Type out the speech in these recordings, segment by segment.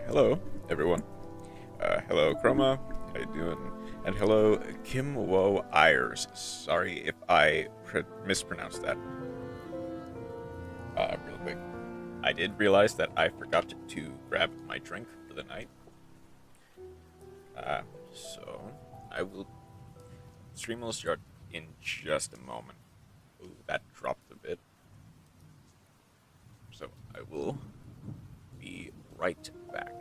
Hello, everyone. Hello, Chroma. How you doing? And hello, Kim Wo Ayers. Sorry if I mispronounced that. Real quick. I did realize that I forgot to grab my drink for the night. So I will. Stream will start in just a moment. Ooh, that dropped a bit. So I will be right back.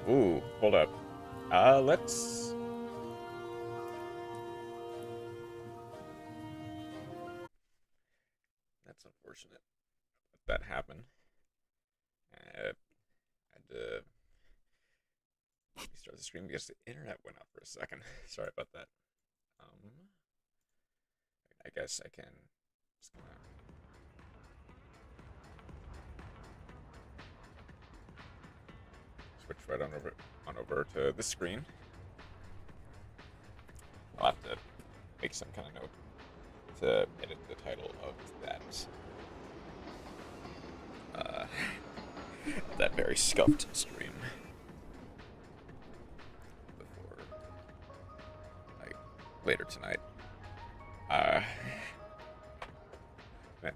Ooh, hold up. Let's... That's unfortunate that happened. Had to restart the stream because the internet went out for a second. Sorry about that. I guess I can just switch right on over to the screen. I'll have to make some kind of note to edit the title of that very scuffed stream before like later tonight. Man,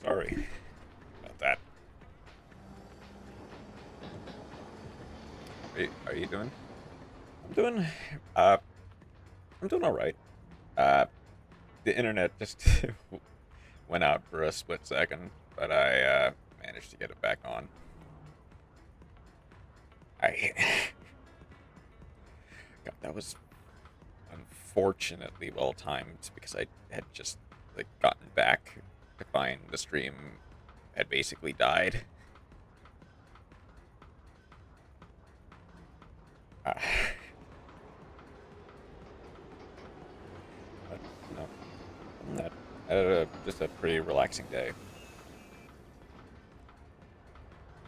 sorry about that. Are you doing? I'm doing all right. The internet just went out for a split second, but I managed to get it back on. God, that was unfortunately well timed because I had just like gotten back to find the stream had basically died. Uh, but no, that just a pretty relaxing day.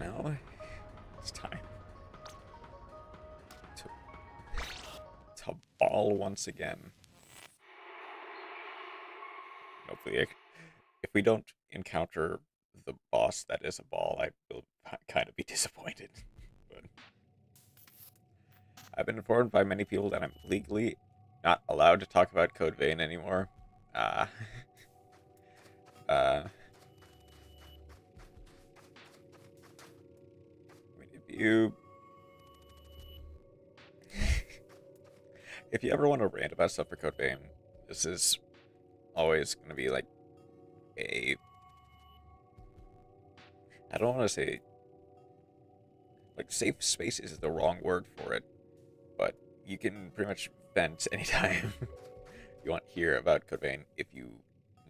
Now it's time to ball once again. Hopefully, if we don't encounter the boss that is a ball, I will kind of be disappointed. But I've been informed by many people that I'm legally not allowed to talk about Code Vein anymore. Uh, I mean, if you ever want to rant about stuff for Code Vein, this is always going to be like I don't want to say like safe space is the wrong word for it, but you can pretty much vent anytime you want to hear about Code Vein if you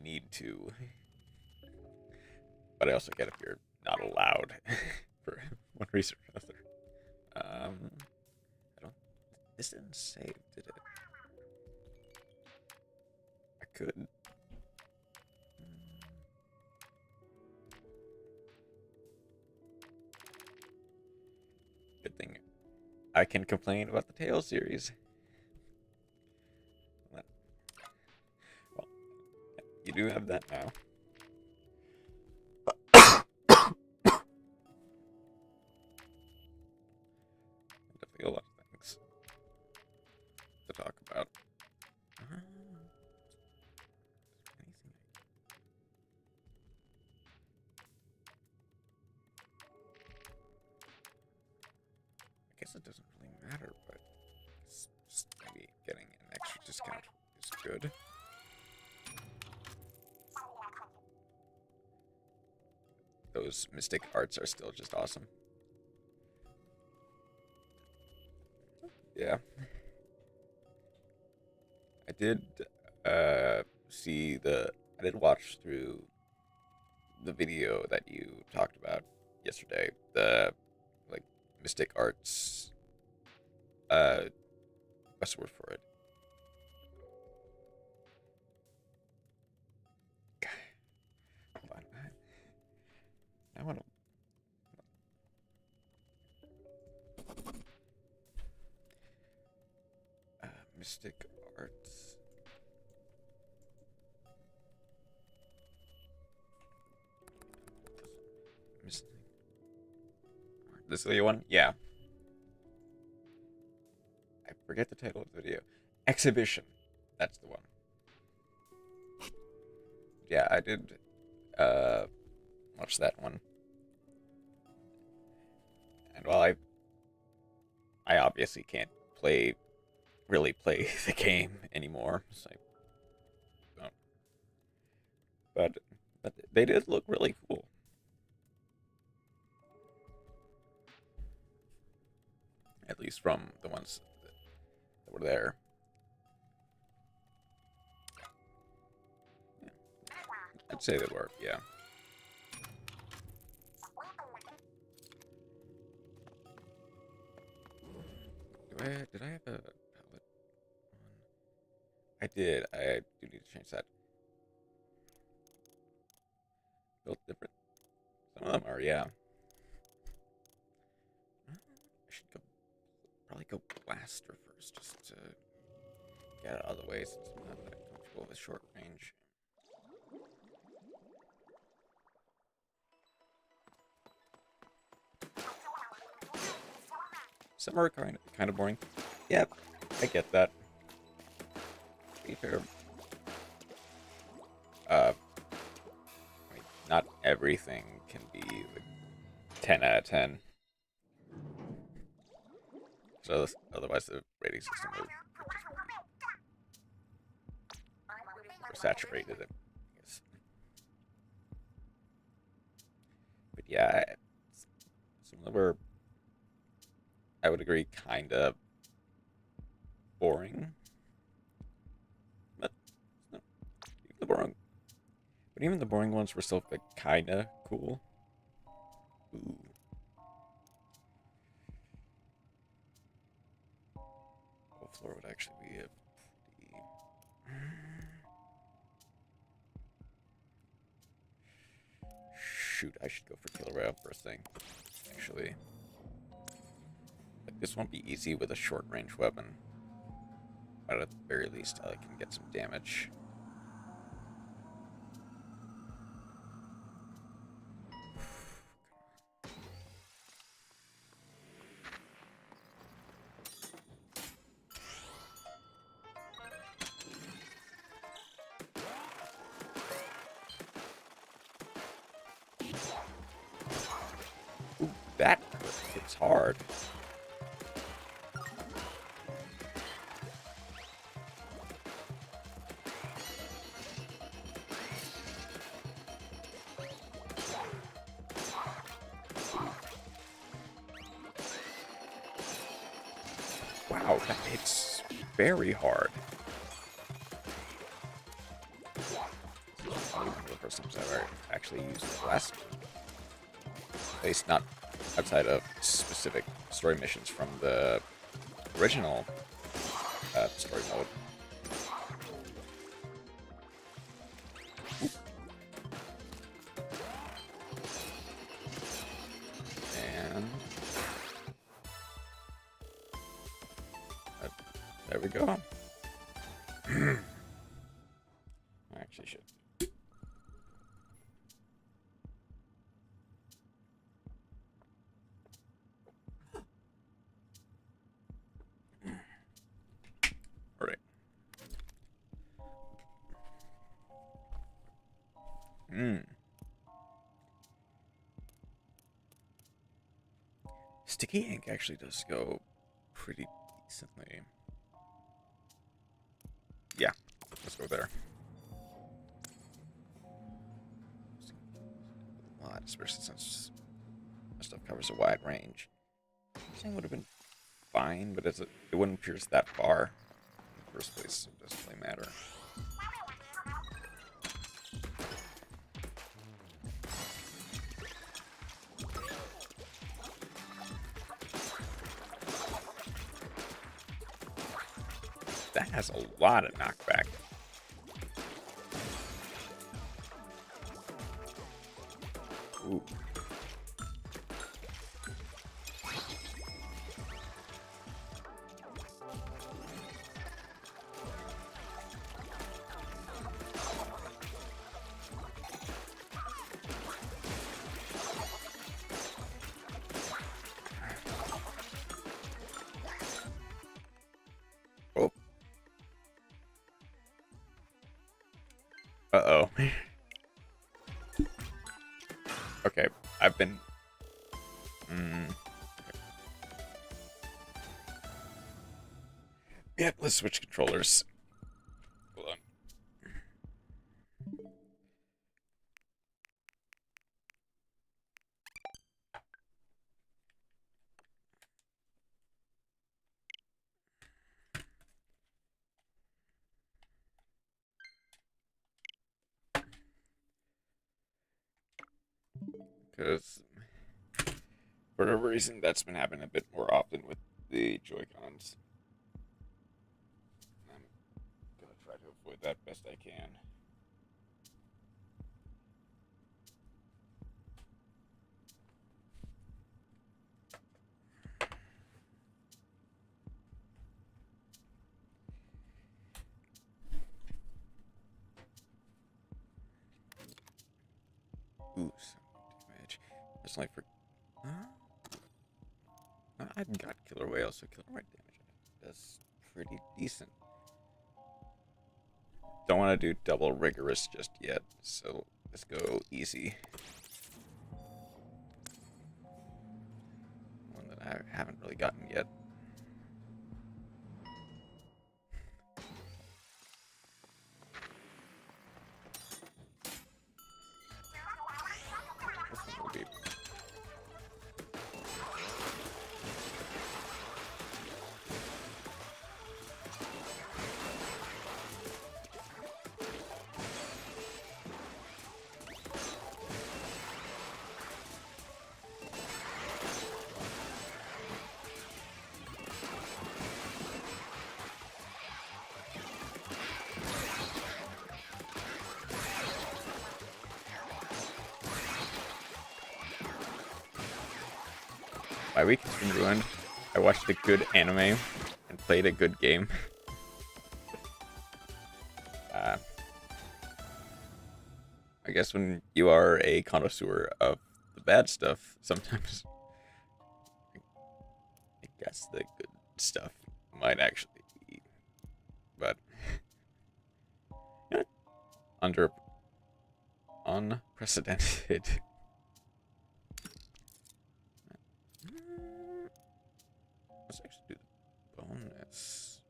need to. But I also get if you're not allowed for one reason or another. I don't. This didn't save, did it? I could. Good thing I can complain about the Tales series. Well, you do have that now. Definitely a lot of things to talk about. I guess it doesn't really matter, but just maybe getting an extra discount is good. Those mystic arts are still just awesome. Yeah. I did I did watch through the video that you talked about yesterday. The like mystic arts what's the word for it? Hold on. I want to mystic arts. Mystic. This is the one? Yeah. I forget the title of the video. Exhibition. That's the one. Yeah, I did watch that one. And while I obviously can't really play the game anymore, so but they did look really cool. least from the ones that were there. Yeah. I'd say they work, yeah. Did I have a palette on? I did. I do need to change that. Built different. Some of them are, yeah. I should probably go blaster first, just to get it out of the way since I'm not that comfortable with short range. Some are kind of boring. Yep, I get that. To be fair, I mean, not everything can be like 10 out of 10. So otherwise, the rating system would saturated it, I guess. But yeah, some of them were, I would agree, kind of boring. But no, even the boring, but even the boring ones were still like kind of cool. Ooh. What floor would actually be a pretty... Shoot, I should go for killer rail first thing. Actually, like this won't be easy with a short range weapon. But at the very least, I can get some damage. Ooh, that hits hard. Wow, that hits very hard. Probably one of the first times I've ever actually used the blast. At least not outside of specific story missions from the original story mode. And there we go. I actually should. All right. Sticky ink actually does go pretty decently. Yeah, let's go there. A lot, especially since my stuff covers a wide range. This thing would have been fine, but it wouldn't pierce that far in the first place, so it doesn't really matter. That has a lot of knockback. Ooh. Oh. Uh-oh. Okay, I've been... Yeah, let's switch controllers. Hold on. because for whatever reason that's been happening a bit more often with the Joy-Cons. I'm gonna try to avoid that best I can. Ooh, some damage. That's like for. I've got Killer Whale, so Killer Whale damage. That's pretty decent. Don't want to do double rigorous just yet, so let's go easy. One that I haven't really gotten yet. This one will be. My week has been ruined. I watched a good anime and played a good game. I guess when you are a connoisseur of the bad stuff, sometimes I guess the good stuff might actually be, but under unprecedented. Let's actually do the bonus.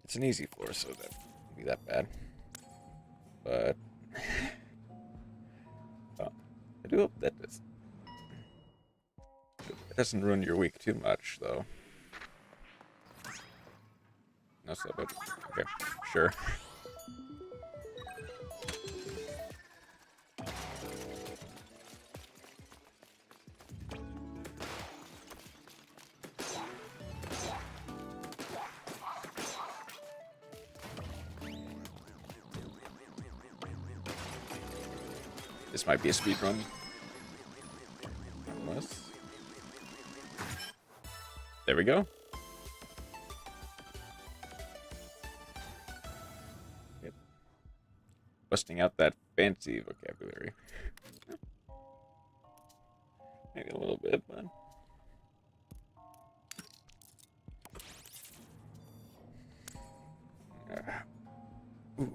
It's an easy floor, so that won't be that bad. But I do hope that doesn't ruin your week too much, though. No, so but okay, sure. This might be a speed run. Unless. There we go. Yep. Busting out that fancy vocabulary. Maybe a little bit, but. Ooh.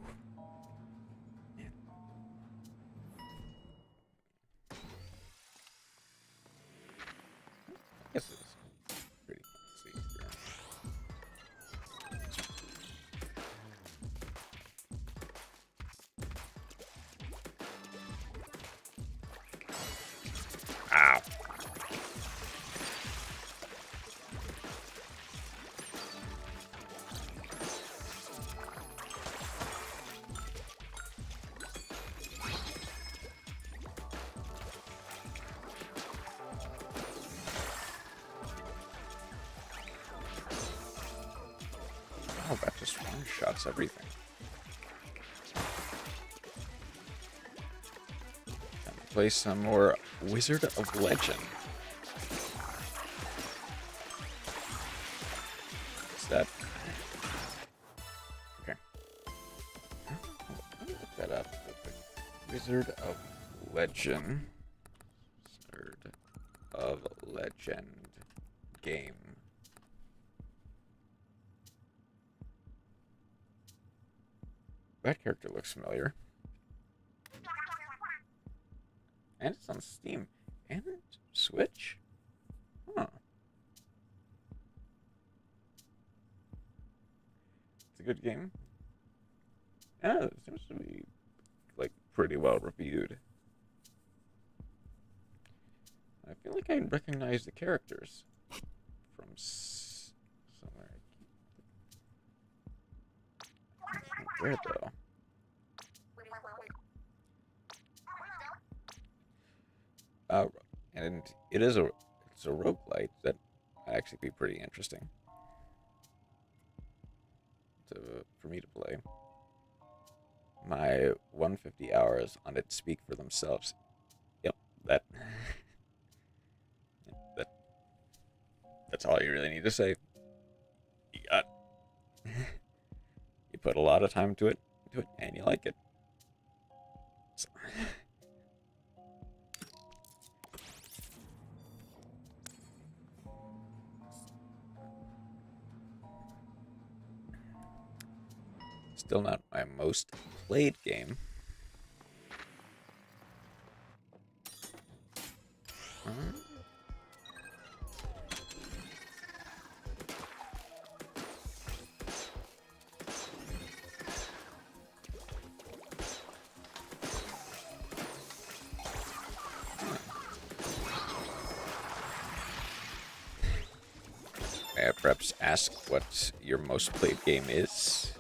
This is pretty easy. Ow. Oh, that just one-shots everything. Time to play some more Wizard of Legend. What's that? Okay. Let me look that up real quick. Wizard of Legend. Wizard of Legend game. That character looks familiar. And it's on Steam. And Switch? Huh. It's a good game. Yeah, it seems to be, like, pretty well reviewed. I feel like I recognize the characters from somewhere. Where though? and it's a roguelite that would actually be pretty interesting for me to play. My 150 hours on it speak for themselves. Yep, that that that's all you really need to say. You got you put a lot of time into it, and you like it. So. Still not my most played game. May I perhaps ask what your most played game is?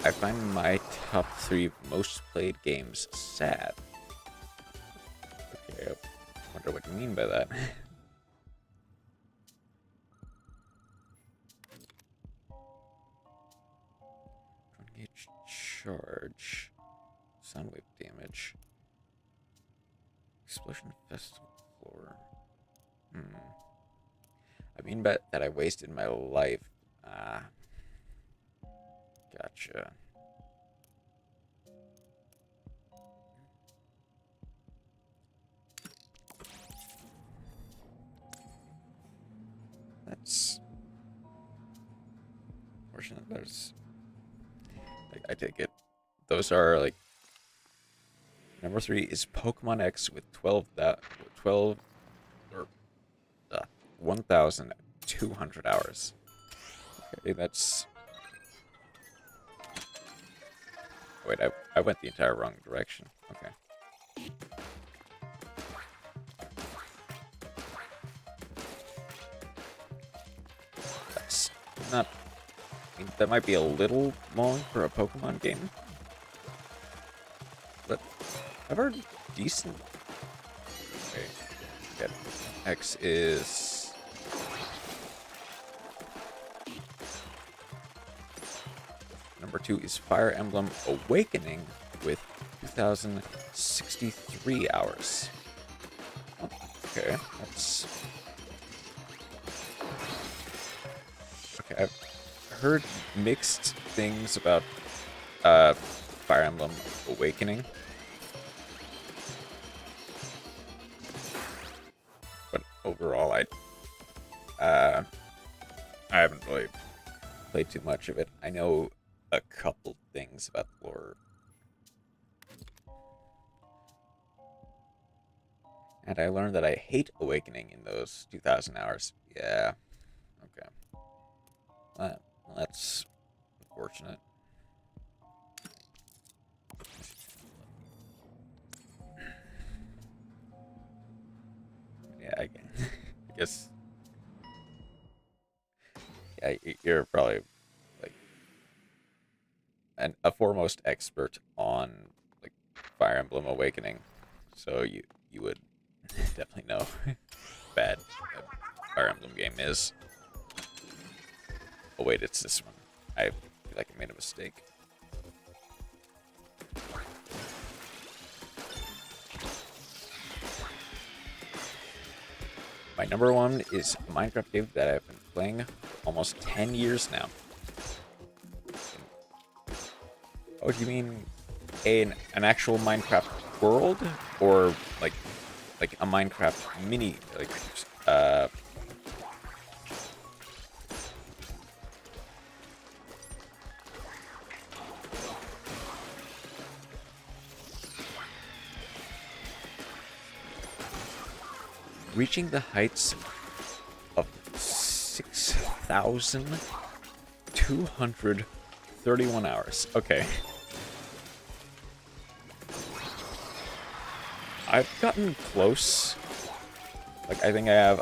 I find my top 3 most played games sad. Okay, I wonder what you mean by that. Gauge charge, sound wave damage, explosion festival floor. I mean, bet that I wasted my life. Gotcha. That's fortunate. There's, like, I take it. Those are like number 3 is Pokemon X with 1,200 hours. Okay, that's. Wait, I went the entire wrong direction. Okay. That's not. I mean, that might be a little long for a Pokemon game, but I've heard decent. Okay. Yeah. X is. Number 2 is Fire Emblem Awakening with 2,063 hours. Oh, okay, that's... Okay, I've heard mixed things about Fire Emblem Awakening. But overall, I haven't really played too much of it. I know a couple things about the lore. And I learned that I hate Awakening in those 2,000 hours. Yeah. Okay. Well, that's unfortunate. Yeah, I guess. Yeah, you're probably a foremost expert on like Fire Emblem Awakening, so you would definitely know how bad a Fire Emblem game is. Oh wait, it's this one. I feel like I made a mistake. My number 1 is a Minecraft game that I've been playing for almost 10 years now. Oh, do you mean an actual Minecraft world, or like a Minecraft mini, like reaching the heights of 6,231 hours. Okay. I've gotten close. Like, I think I have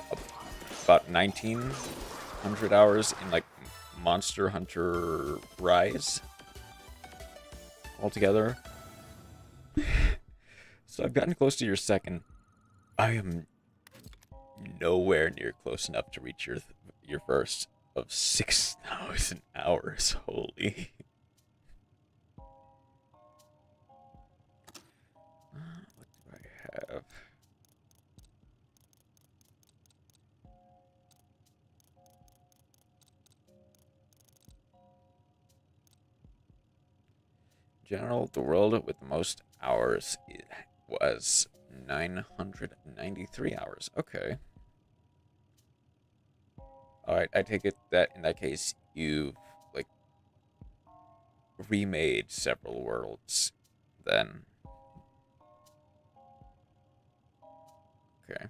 about 1,900 hours in, like, Monster Hunter Rise. altogether. So I've gotten close to your second. I am nowhere near close enough to reach your first of 6,000 hours. Holy. What do I have? In general, the world with the most hours was 993 hours. Okay. Alright, I take it that in that case, you've, like, remade several worlds, then. Okay.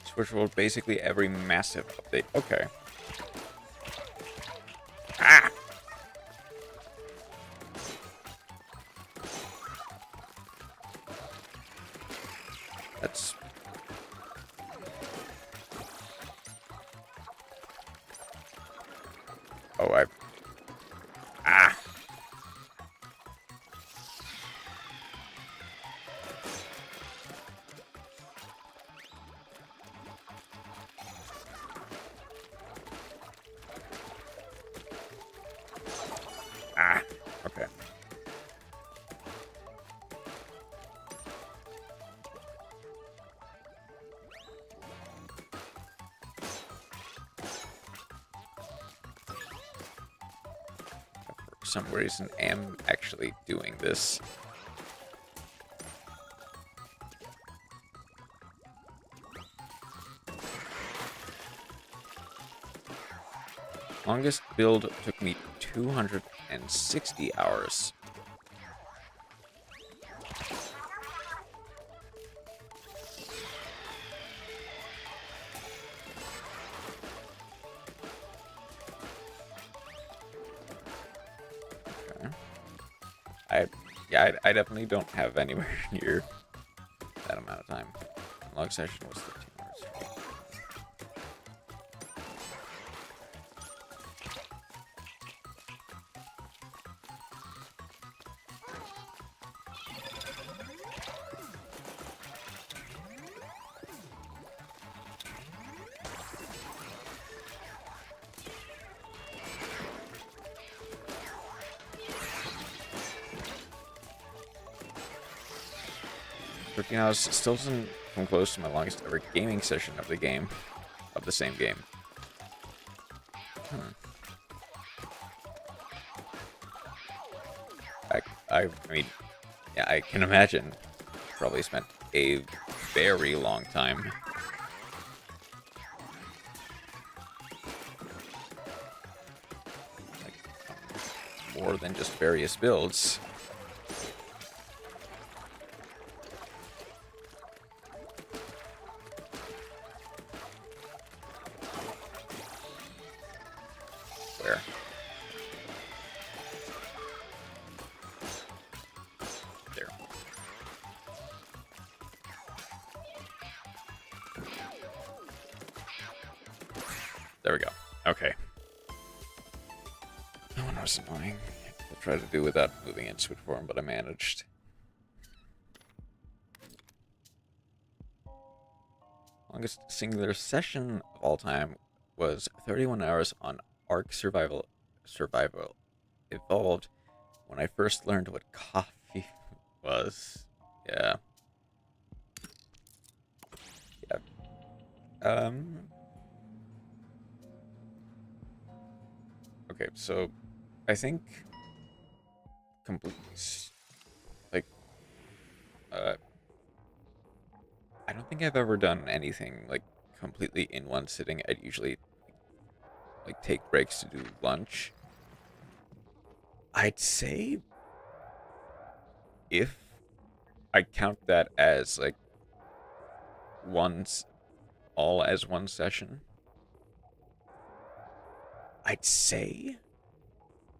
Switch world basically every massive update. Okay. Ah! That's... Oh, Ah! Ah! Okay. For some reason, am actually doing this. Longest build took me 260 hours. Okay. I definitely don't have anywhere near that amount of time. Log session was 13 hours. 13 hours still doesn't come close to my longest ever gaming session of the same game. I mean, yeah, I can imagine. Probably spent a very long time. Like, more than just various builds. Where? There. There we go. Okay. That one was annoying. I tried to do without moving in switch form, but I managed. Longest singular session of all time was 31 hours on Ark Survival Evolved when I first learned what coffee was. Yeah. Yeah. Okay, so I think complete, like, I don't think I've ever done anything like completely in one sitting. I'd usually like take breaks to do lunch, I'd say if I count that as like all as one session, I'd say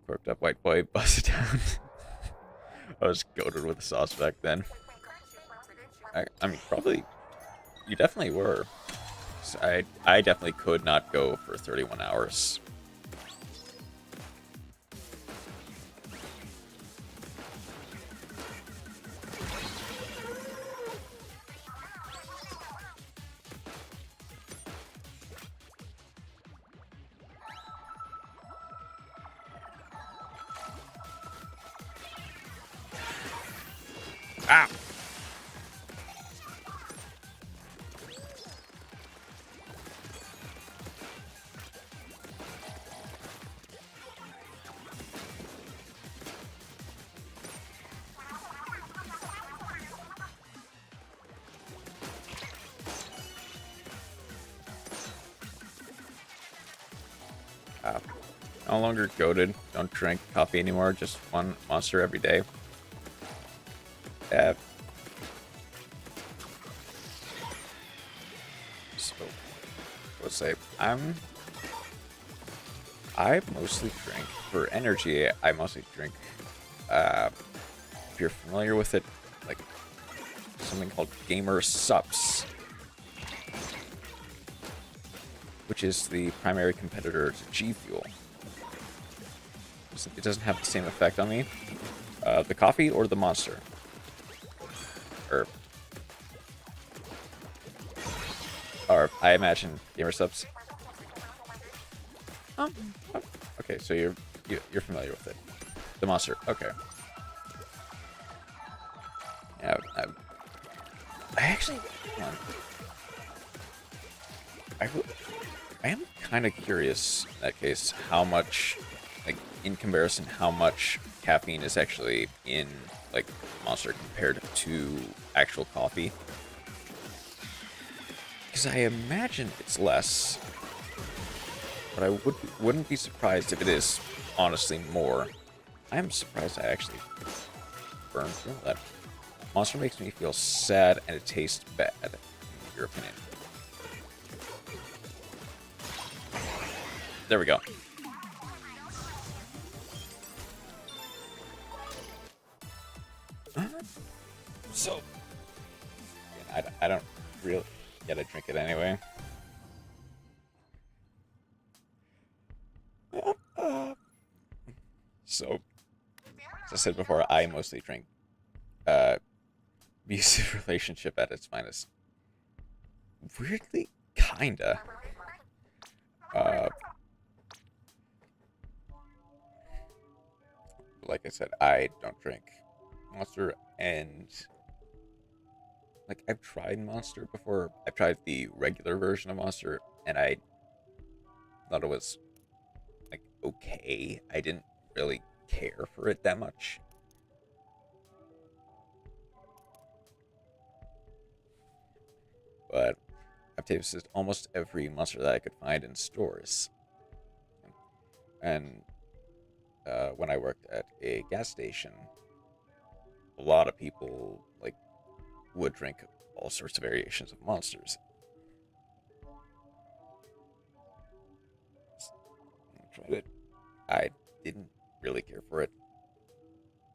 corked up white boy bust it down. I was goated with the sauce back then. I mean, probably you definitely were. So I definitely could not go for 31 hours. Ah! No longer goated. Don't drink coffee anymore. Just one monster every day. Yeah. So, let's say I mostly drink for energy. I mostly drink. If you're familiar with it, like something called Gamer Sups, which is the primary competitor to G Fuel. It doesn't have the same effect on me. The coffee or the monster? Or I imagine Gamer Subs. Oh, okay, so you're familiar with it. The monster. Okay. Yeah, I actually. I am kind of curious in that case how much, like in comparison, how much caffeine is actually in like Monster compared to actual coffee. Because I imagine it's less, but I wouldn't be surprised if it is honestly more. I am surprised I actually burned through that. Monster makes me feel sad and it tastes bad, in your opinion. There we go. So, I don't really gotta drink it anyway. So, as I said before, I mostly drink abusive relationship at its finest. Weirdly, kinda. Like I said, I don't drink Monster, and like I've tried Monster before. I've tried the regular version of Monster, and I thought it was like okay. I didn't really care for it that much. But I've tasted almost every Monster that I could find in stores, and when I worked at a gas station, a lot of people like would drink all sorts of variations of Monsters. I tried it. I didn't really care for it.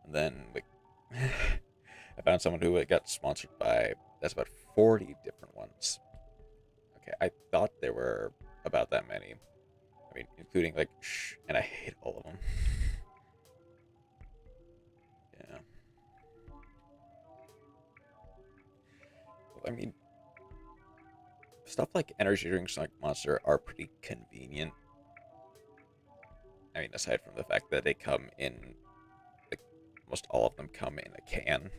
And then like I found someone who got sponsored by that's about 40 different ones. Okay, I thought there were about that many. I mean, including like and I hate all of them. Yeah. I mean, stuff like energy drinks like Monster are pretty convenient. I mean, aside from the fact that they come in, like, most all of them come in a can.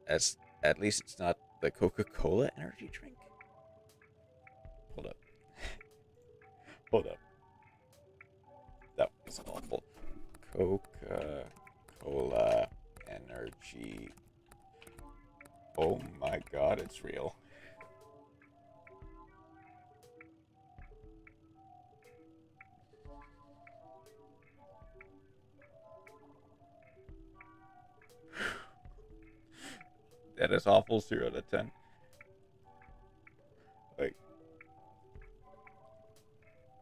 As at least it's not the Coca-Cola energy drink. Hold up. Hold up. That was awful. Coca-Cola energy. Oh my god, it's real. that is awful. 0 to 10. Like,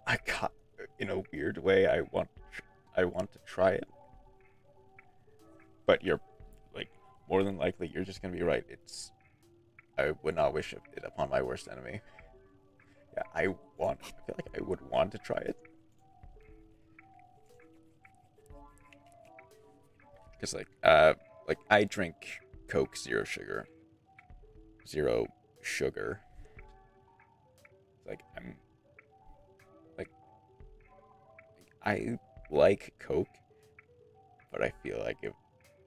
I got, in a weird way, I want to try it, but you're like more than likely you're just gonna be right. I would not wish it upon my worst enemy. Yeah, I feel like I would want to try it. Because like I drink Coke zero sugar. Zero sugar. Like I'm like I like Coke, but I feel like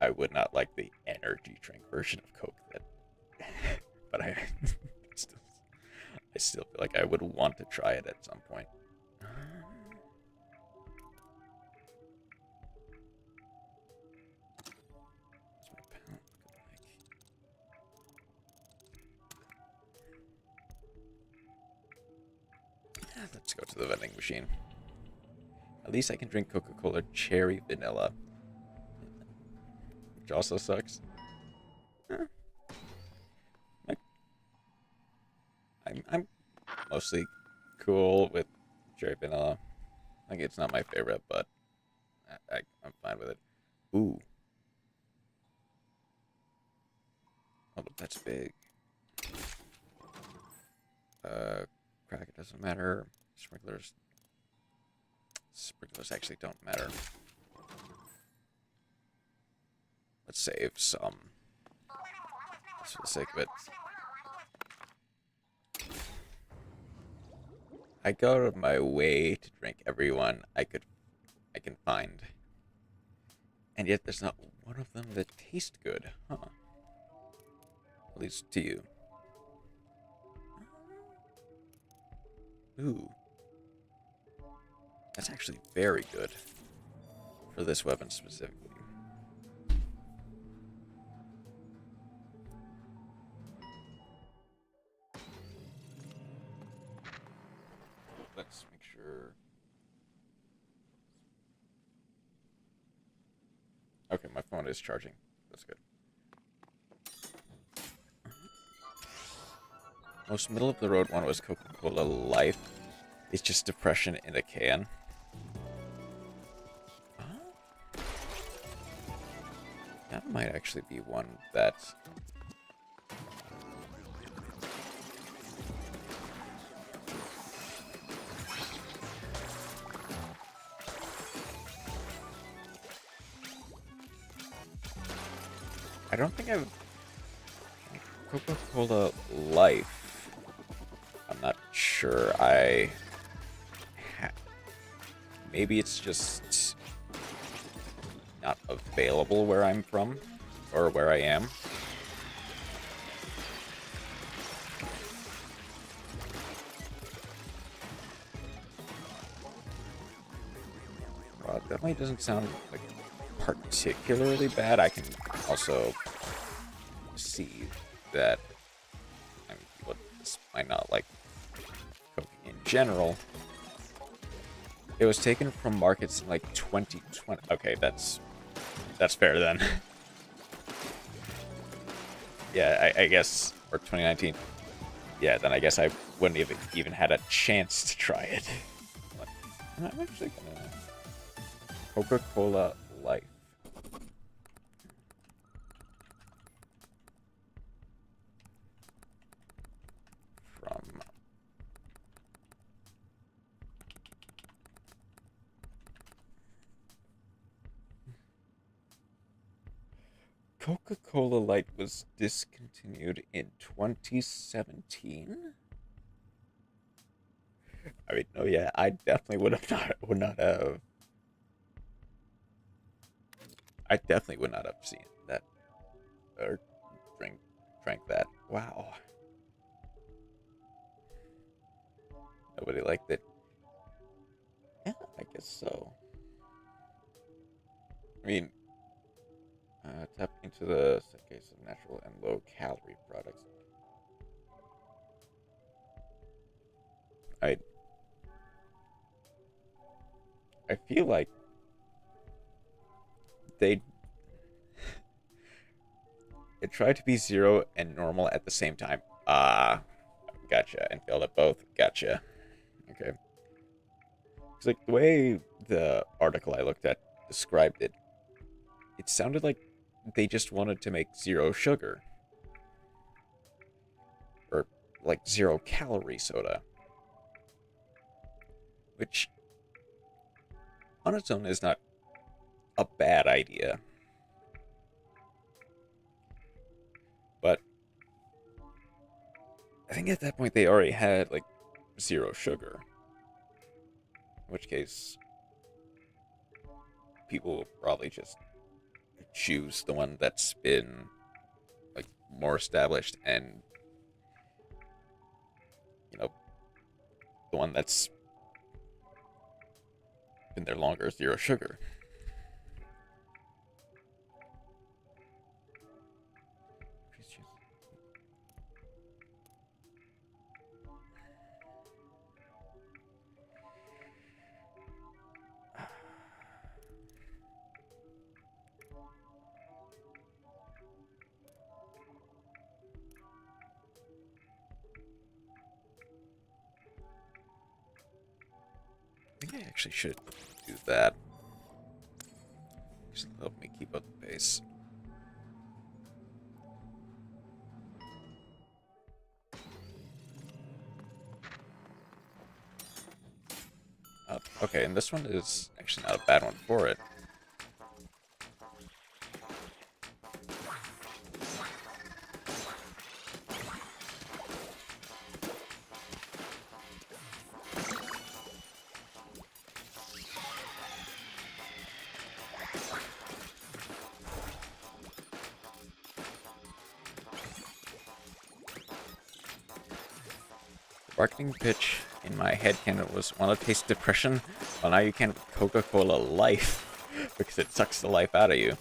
I would not like the energy drink version of Coke that but still I still feel like I would want to try it at some point. Let's go to the vending machine. At least I can drink Coca-Cola cherry vanilla, which also sucks. I'm mostly cool with cherry vanilla. Like, it's not my favorite, but I'm fine with it. Ooh. Oh, but that's big. Crack, it doesn't matter. Sprinklers actually don't matter. Let's save some. Just for the sake of it. I go out of my way to drink every one I can find. And yet there's not one of them that taste good, huh? At least to you. Ooh. That's actually very good. For this weapon specifically. Let's make sure. Okay, my phone is charging. That's good. Most middle of the road one was Coca-Cola Life. It's just depression in a can. That might actually be one that... I don't think I've... Coca-Cola Life. I'm not sure. Maybe it's just not available where I'm from, or where I am. Well, it definitely doesn't sound like particularly bad. I can also see that people just might not like Coke in general. It was taken from markets in like 2020. Okay, that's fair then. Yeah, I guess, or 2019. Yeah, then I guess I wouldn't have even had a chance to try it. I'm actually gonna Coca-Cola Life. From Coca-Cola Light was discontinued in 2017. I mean, no, yeah, I definitely would not have. I definitely would not have seen that or drank that. Wow. Nobody liked it. Yeah, I guess so. I mean, tap into the case of natural and low calorie products. I feel like they It tried to be 0 and normal at the same time. Ah, gotcha. And failed at both. Gotcha. Okay. It's like the way the article I looked at described it, it sounded like they just wanted to make 0 sugar. Or like 0 calorie soda. Which on its own is not a bad idea. But I think at that point they already had like 0 sugar. In which case people will probably just choose the one that's been like more established and the one that's been there longer, 0 sugar. I think I actually should do that. Just help me keep up the pace. Okay, and this one is actually not a bad one for it. Marketing pitch in my headcanon was, want to taste depression? Well, now you can with Coca-Cola Life, because it sucks the life out of you.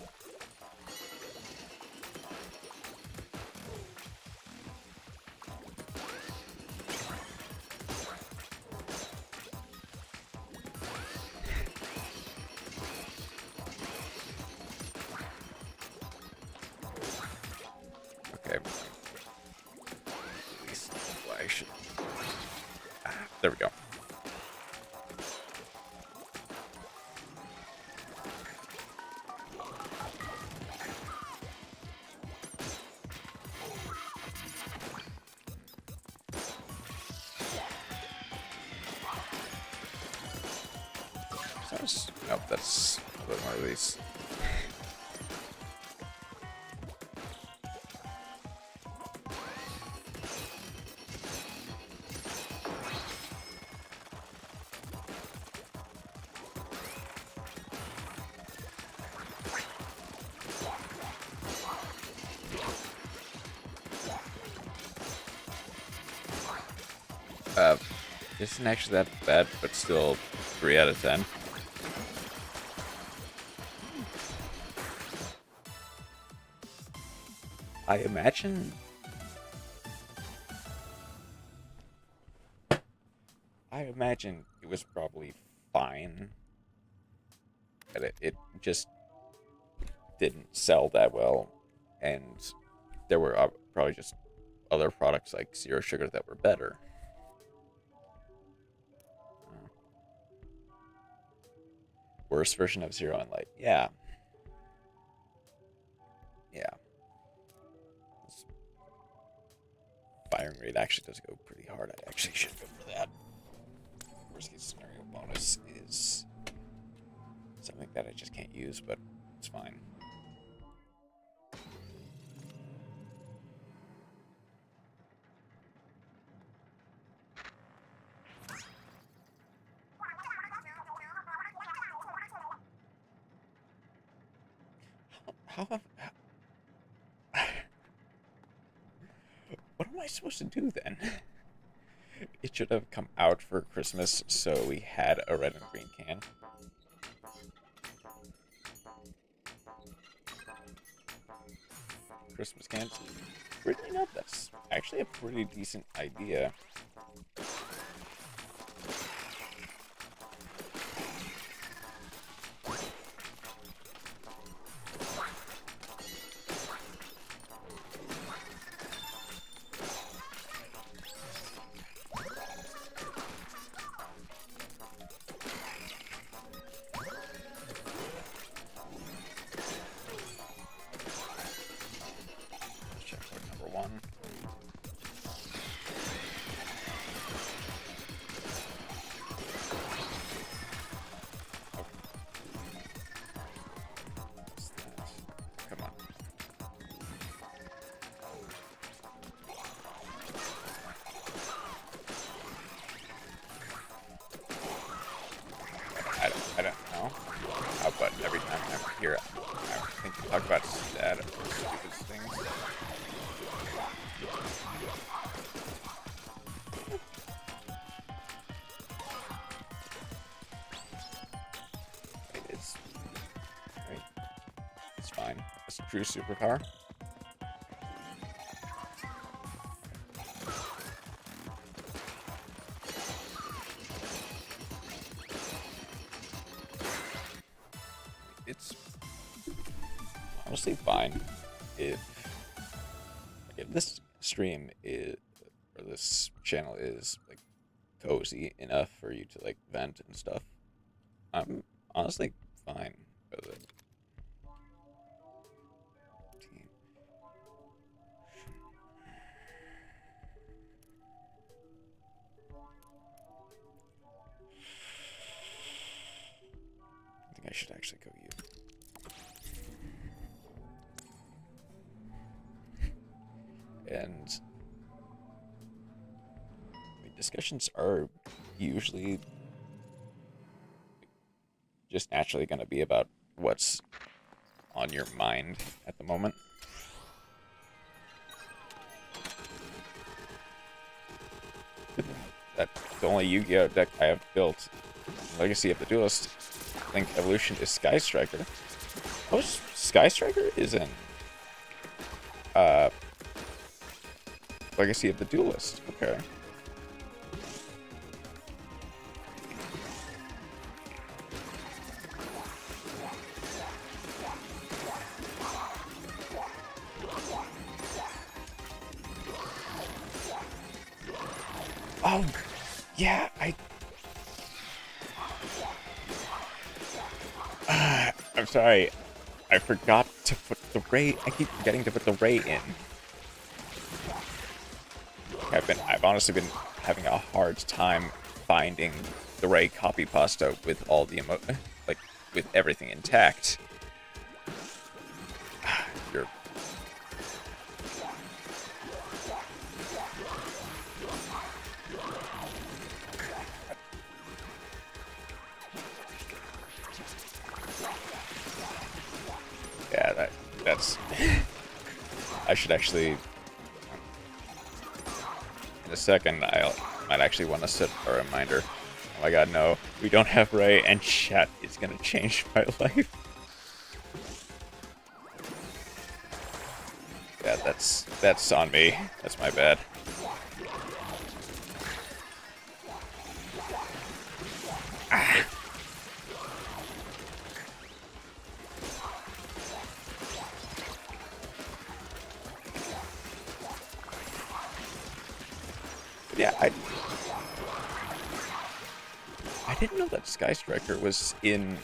Okay. At least I should... there we go. Nope, that's another one of these. Isn't actually that bad, but still 3 out of 10. I imagine it was probably fine, but it just didn't sell that well, and there were probably just other products like 0 sugar that were better. Worst version of 0 and Light, yeah. Firing rate actually does go pretty hard. I actually should go for that. Worst case scenario bonus is something that I just can't use, but it's fine. How what am I supposed to do then? It should have come out for Christmas, so we had a red and green can. Christmas cans. Weirdly enough, that's actually a pretty decent idea. on. What's that? Come on. I don't know. But every time I'm here, I think you talk about stat or stupid things. It's right. It's fine. It's a true superpower. It's honestly fine if this stream is, or this channel is like cozy enough for you to like vent and stuff. I'm honestly fine with it. I think I should actually go you. And I mean, discussions are usually just naturally going to be about what's on your mind at the moment. That's the only Yu-Gi-Oh deck I have built. Legacy of the Duelist. Link Evolution is Sky Striker. Oh, Sky Striker is in Legacy of the Duelist. Okay. Oh, yeah, I'm sorry. I forgot to put the Ray. I keep forgetting to put the Ray in. I've honestly been having a hard time finding the Ray copy pasta with all the like with everything intact. You're yeah, that's I should actually in a second I might actually want to set a reminder. Oh my god, no, we don't have Ray, and chat is gonna change my life. Yeah, that's on me. That's my bad. Ah. Yeah, I didn't know that Sky Striker was in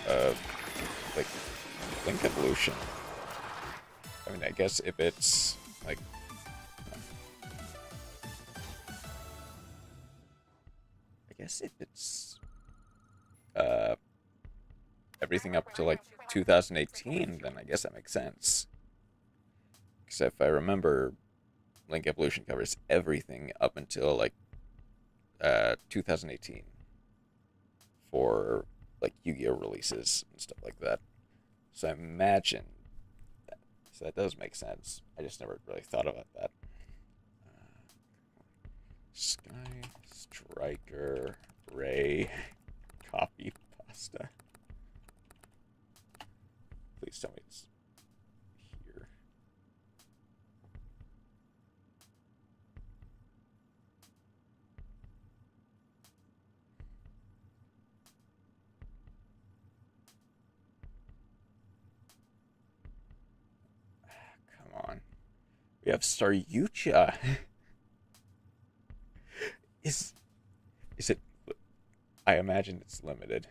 like Link Evolution. I mean, I guess if it's like I guess if it's everything up to like 2018, then I guess that makes sense. Because if I remember, Link Evolution covers everything up until like 2018 for like Yu-Gi-Oh releases and stuff like that. So I imagine that. So that does make sense. I just never really thought about that. Sky Striker Ray copy pasta. Please tell me it's here. Come on. We have Staryucha. Is it? I imagine it's limited.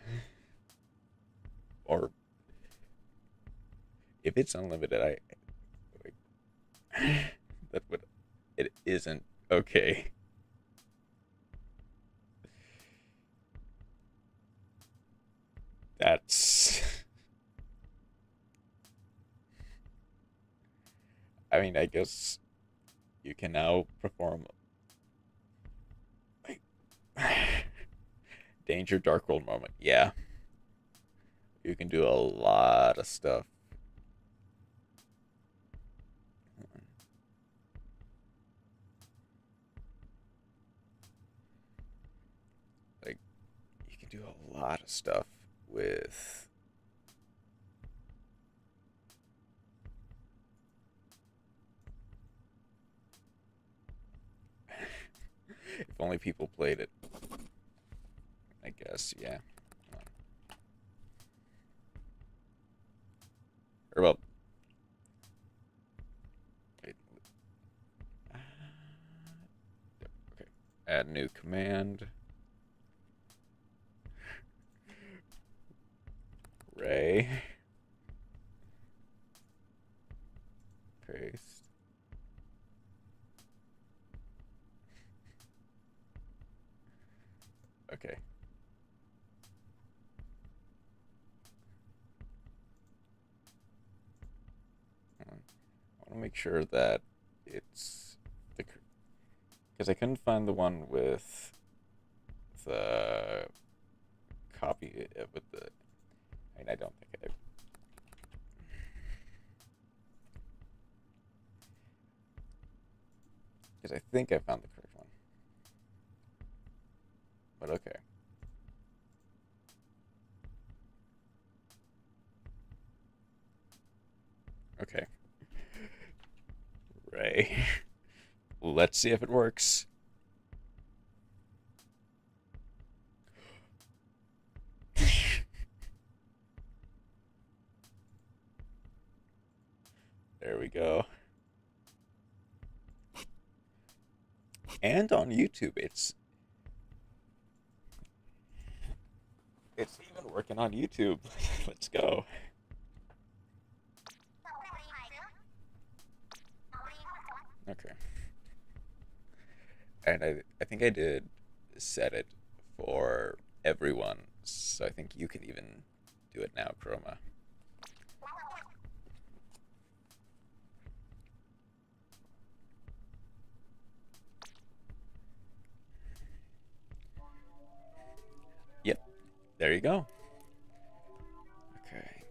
Or if it's unlimited, That would. It isn't okay. That's. I mean, I guess you can now perform like Danger Dark World moment. Yeah, you can do a lot of stuff. Like you can do a lot of stuff with. If only people played it. I guess, yeah. Or well, wait, okay. Add new command. Ray. Paste. Okay. I want to make sure that it's the because I couldn't find the one with the copy with the. I mean, I don't think I. Because I think I found the correct one. But okay. Okay. Ray. Let's see if it works. There we go. And on YouTube, it's even working on YouTube. Let's go. Okay. And I think I did set it for everyone, so I think you can even do it now, Chroma. Yep, there you go. Okay.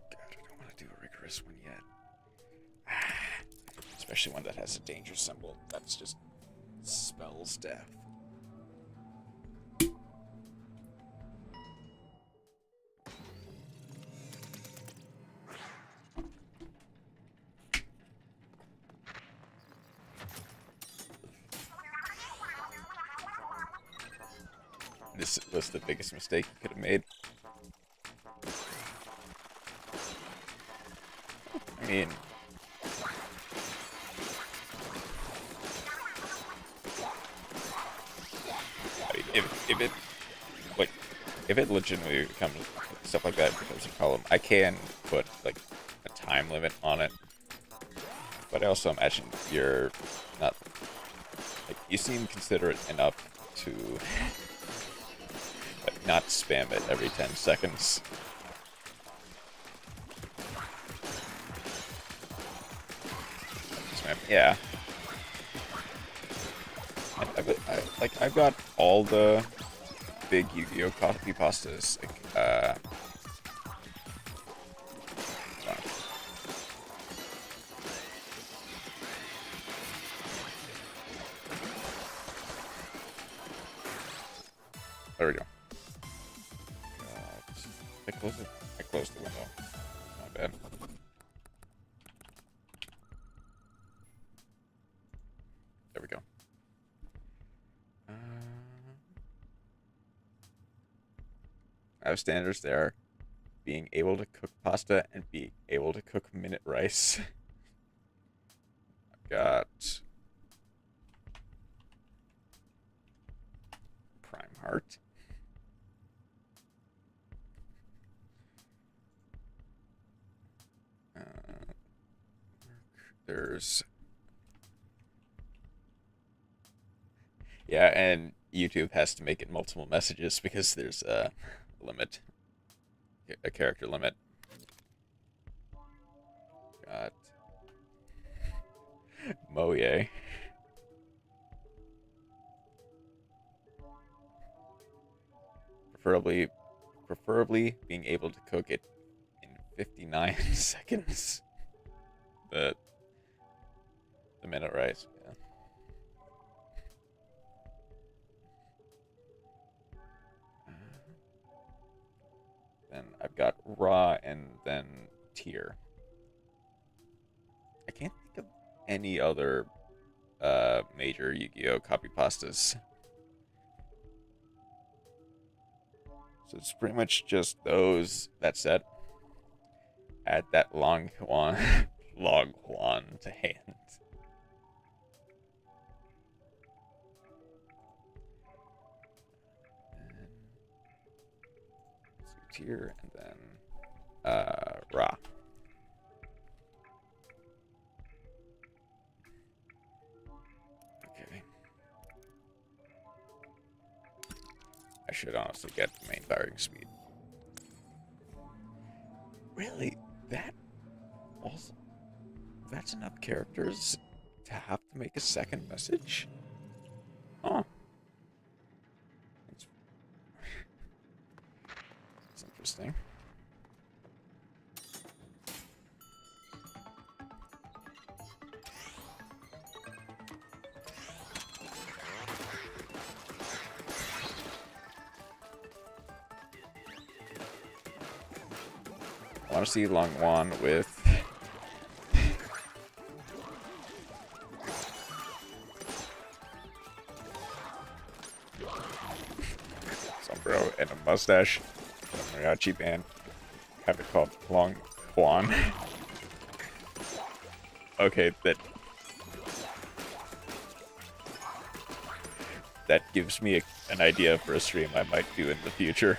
God, I don't want to do a rigorous one yet. Especially one that has a danger symbol. That's just spells death. This was the biggest mistake you could have made. I mean, if it like if it legitimately becomes stuff like that becomes a problem, I can put like a time limit on it. But I also imagine you're not like you seem considerate enough to like, not spam it every 10 seconds. Yeah. I've got all the big Yu-Gi-Oh! Copy pastas. Like, there we go. I closed it. I closed the window. Not bad. There we go. I have standards there. Being able to cook pasta and being able to cook minute rice. I've got Prime Heart. There's... Yeah, and YouTube has to make it multiple messages because there's a limit. A character limit. Got... Moye. Preferably being able to cook it in 59 seconds. The minute rice. Yeah. Then I've got raw and then tier. I can't think of any other major Yu-Gi-Oh copy pastas. So it's pretty much just those. That set. Add that long Huan, long Huan to hand. Tier and then Ra. Okay. I should honestly get the main firing speed. Really? That also, that's enough characters to have to make a second message? Huh. That's interesting. I want to see Long Wan with sombrero and a mustache, a mariachi band. Have it called Long Juan. Okay, that gives me an idea for a stream I might do in the future.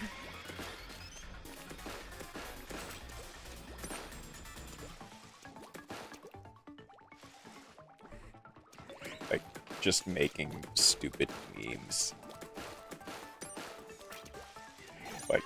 Like, just making stupid memes. Like,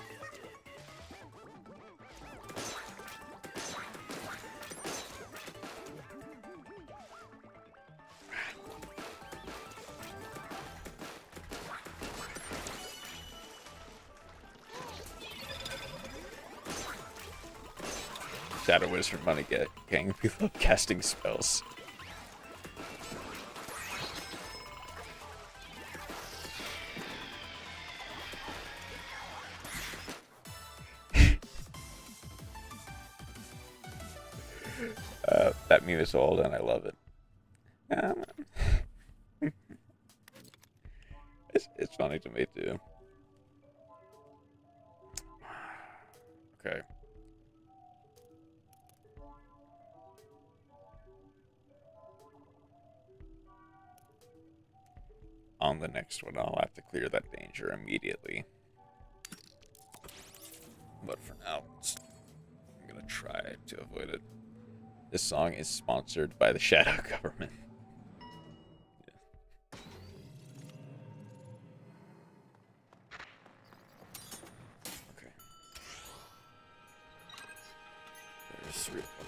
Shadow Wizard money gang. We love casting spells. That meme is old and I love it. It's funny to me too. Okay. On the next one, I'll have to clear that danger immediately. But for now, I'm gonna try to avoid it. This song is sponsored by the Shadow Government. Okay. There's 3 of them.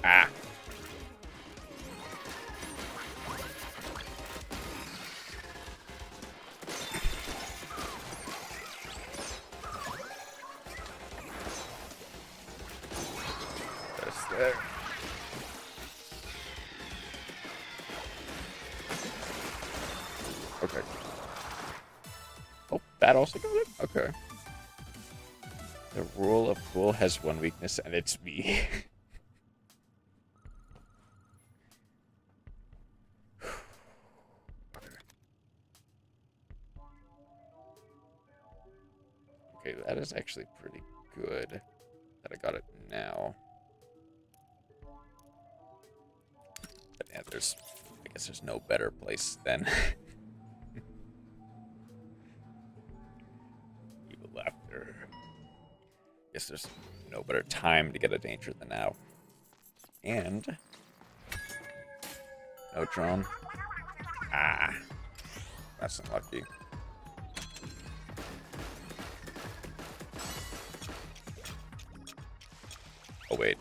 Ah. That's there. Okay. Oh, that also got it? Okay. The rule of cool has one weakness, and it's me. Okay, that is actually pretty good that I got it now. But yeah, I guess there's no better place than evil laughter. Guess there's no better time to get a danger than now. And no drone. Ah, that's unlucky. Oh wait.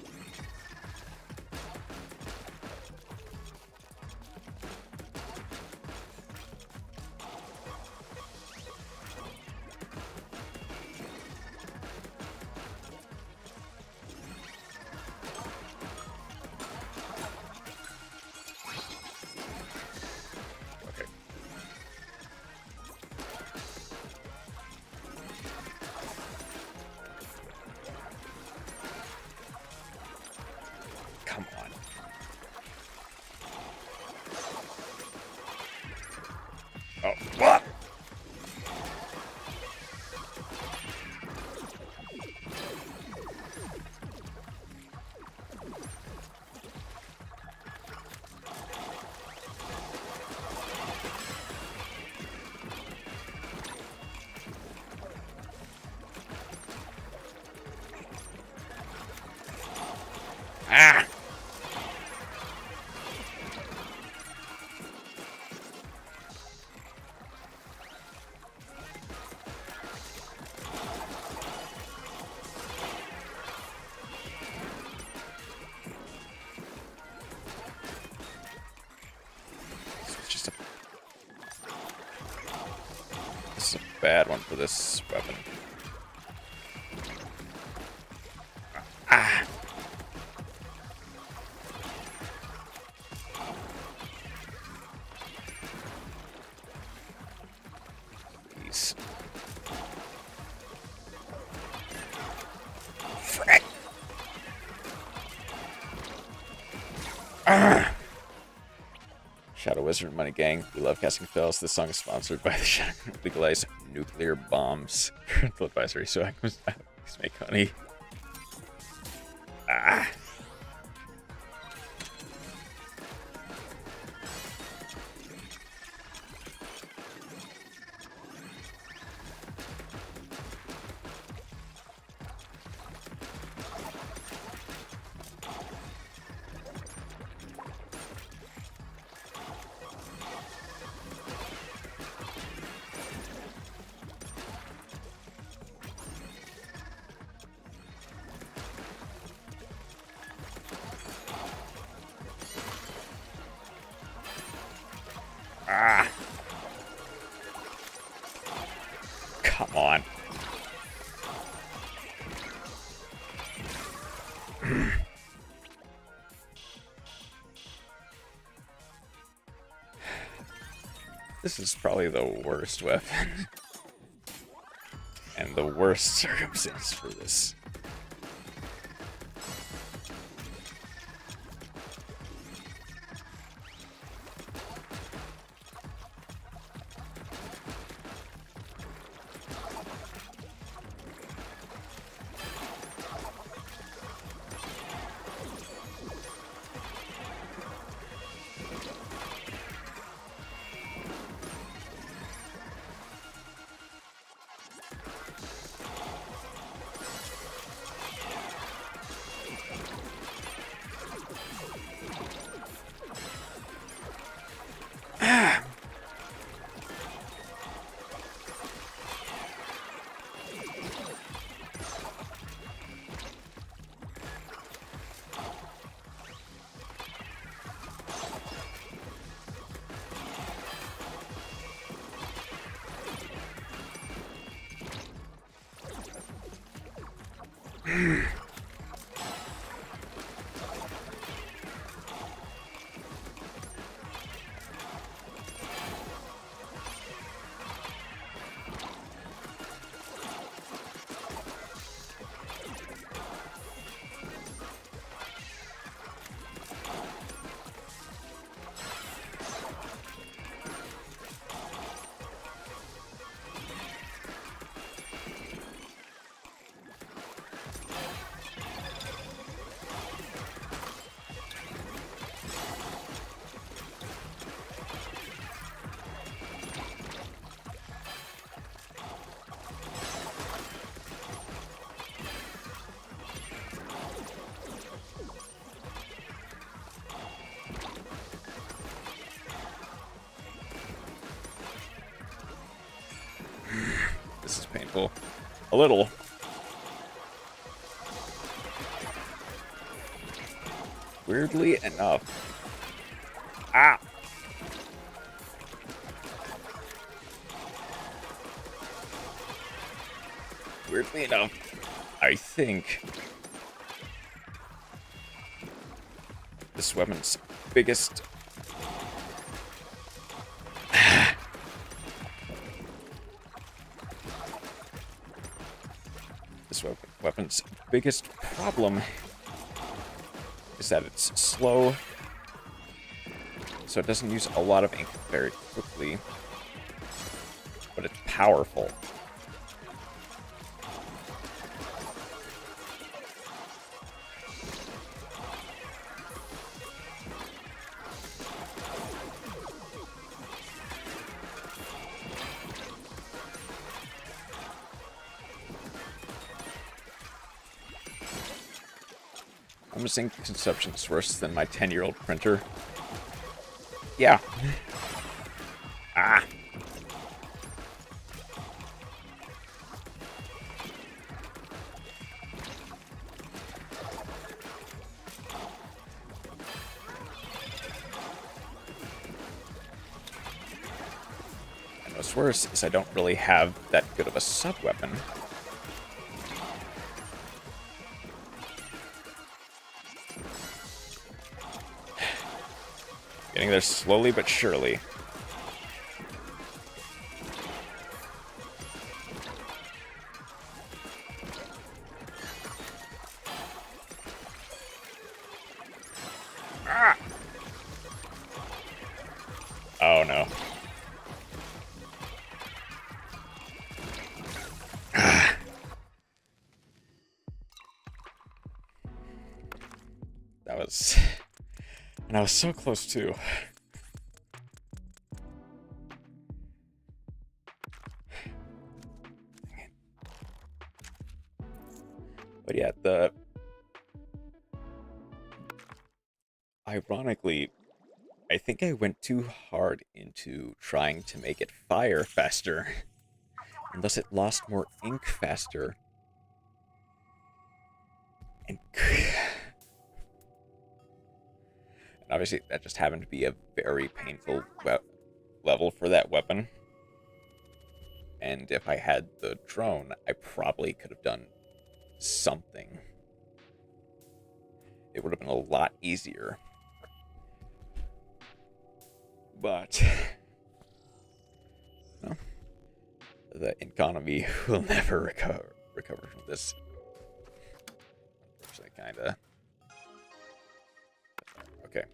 Okay. Come on. Oh, what? Ah! This is a bad one for this weapon. Ah! Please. Frick! Ah! Shadow Wizard Money Gang. We love casting spells. This song is sponsored by the Shadow Legalize Nuclear Bombs. Parental advisory. So I please make honey. Ah! Ah! Come on. This is probably the worst weapon. And the worst circumstance for this. painful. A little. Weirdly enough. Ah! Weirdly enough, I think this weapon's biggest... this weapon's biggest problem is that it's slow, so it doesn't use a lot of ink very quickly, but it's powerful. Almost ink consumption is worse than my 10-year-old printer. Yeah. Ah. And what's worse is I don't really have that good of a sub-weapon. Getting there slowly but surely. Ah! Oh no. Ah. That was... And I was so close too. But yeah, ironically, I think I went too hard into trying to make it fire faster. And thus it lost more ink faster. And obviously, that just happened to be a very painful level for that weapon. And if I had the drone, I probably could have done something. It would have been a lot easier. But... no. The economy will never recover from this. Unfortunately, kinda. Okay.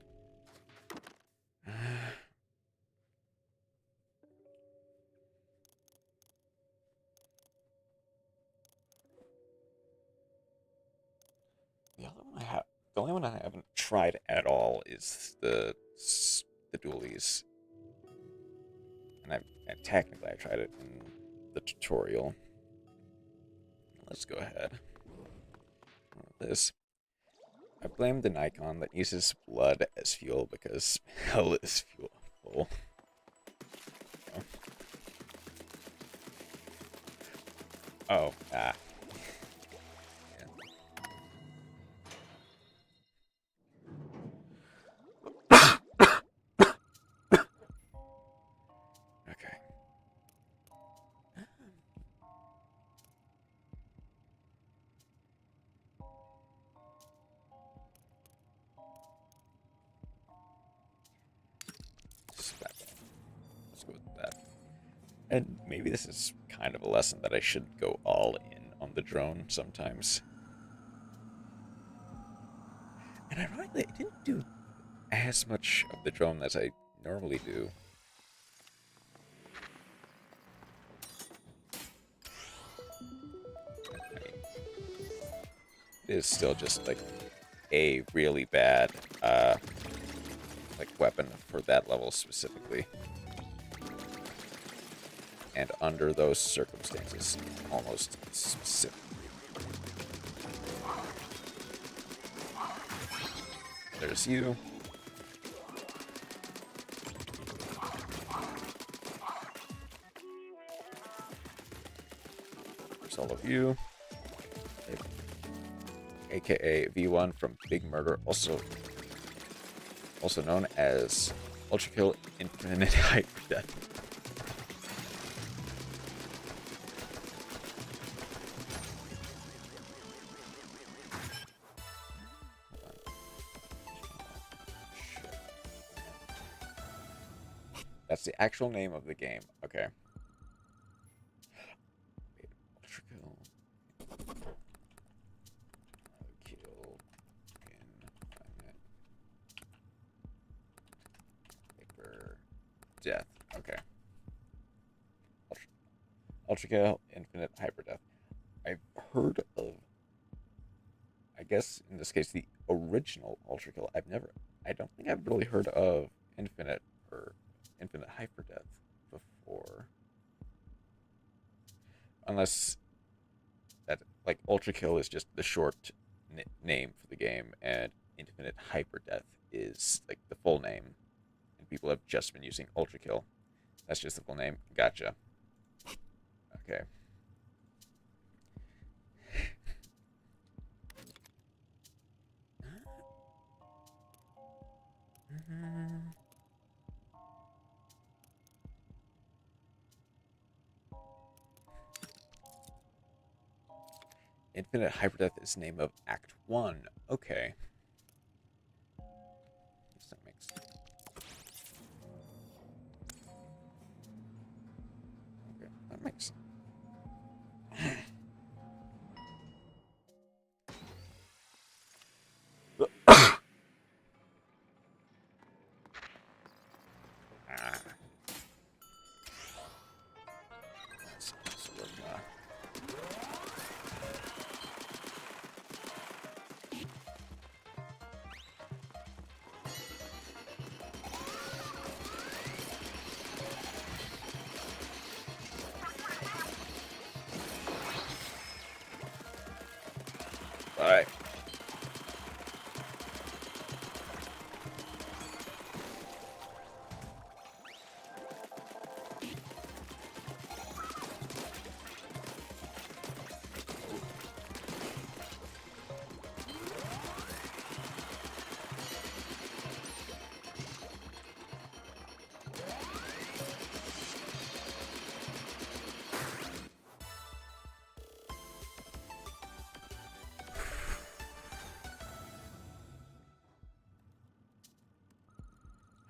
The only one I haven't tried at all is the dualies. And technically I tried it in the tutorial. Let's go ahead. This. I blame the Nikon that uses blood as fuel because hell is fuel. Oh, ah. Okay. Let's go with that. And maybe this is kind of a lesson that I should go all in on the drone sometimes. And ironically, I didn't do as much of the drone as I normally do. I mean, it is still just like a really bad like weapon for that level specifically. And under those circumstances, almost specifically. There's you. There's all of you. AKA V1 from Big Murder, also known as Ultrakill Infinite Hyper Death. That's the actual name of the game. Okay. Ultrakill. Kill Infinite Hyper Death. Okay. Ultrakill Infinite Hyper Death. I've heard of, I guess in this case, the original Ultrakill. I don't think I've really heard of Infinite or Infinite Hyper Death before. Unless that, like, Ultrakill is just the short name for the game, and Infinite Hyper Death is, like, the full name. And people have just been using Ultrakill. That's just the full name. Gotcha. Okay. Infinite Hyperdeath is the name of Act 1. Okay. Guess that makes sense. Okay, that makes sense. Alright.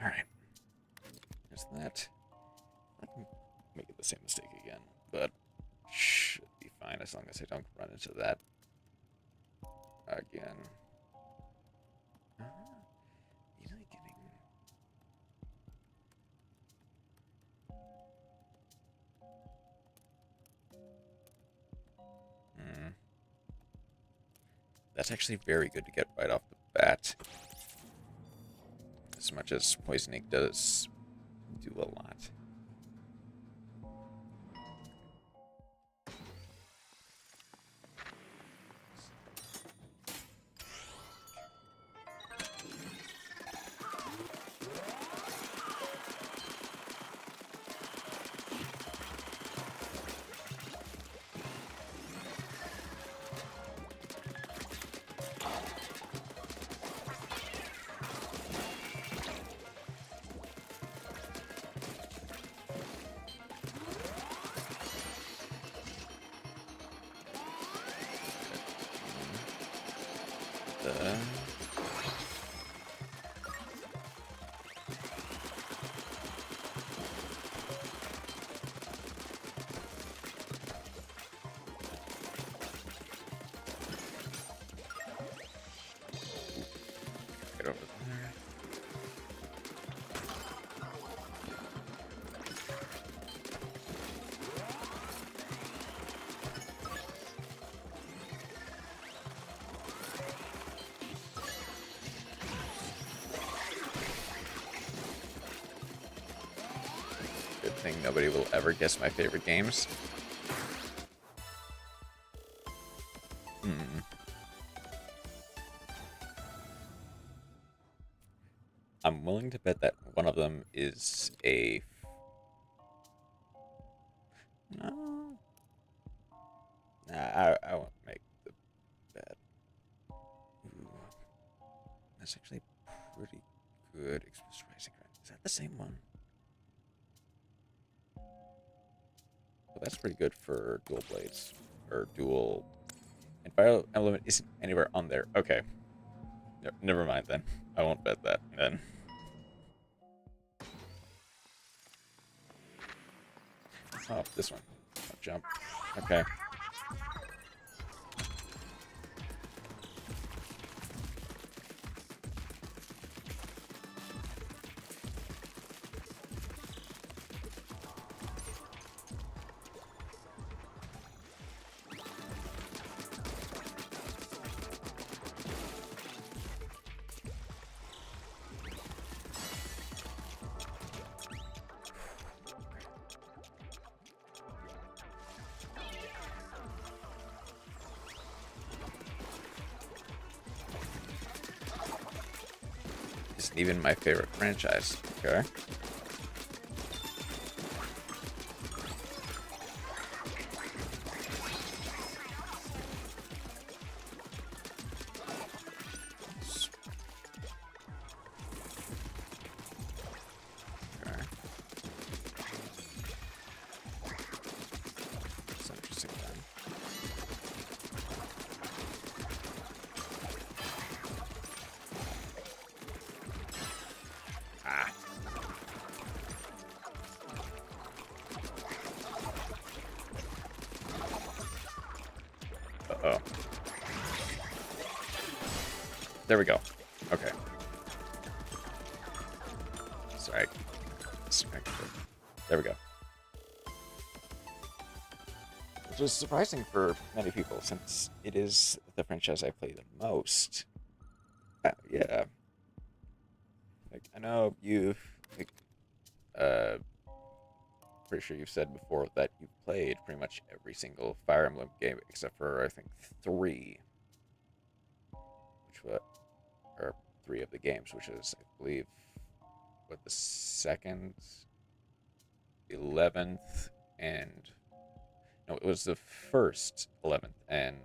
Alright. There's that. I can make the same mistake again, but should be fine as long as I don't run into that again. Easily getting... That's actually very good to get right off the bat. As much as Poisoning does do a lot. Get over there. Good thing nobody will ever guess my favorite games. I'm willing to bet that one of them is a... No. Nah, I won't make the bet. Ooh, that's actually pretty good. Express Rising Ground. Is that the same one? Well, that's pretty good for dual blades. Or dual... And Fire Emblem isn't anywhere on there. Okay. Never mind then. I won't bet that then. Oh, this one. Oh, jump. Okay. Isn't even my favorite franchise. Okay. Okay. That's interesting then. Ah. Uh-oh. There we go. Okay. Sorry. There we go. Which is surprising for many people, since it is the franchise I play the most. Yeah. Like, I know you've, like, pretty sure you've said before that you've played pretty much every single Fire Emblem game except for, I think, 3. Which were, or 3 of the games, which is, I believe, what, the 2nd, 11th, and... No, it was the 1st, 11th, and...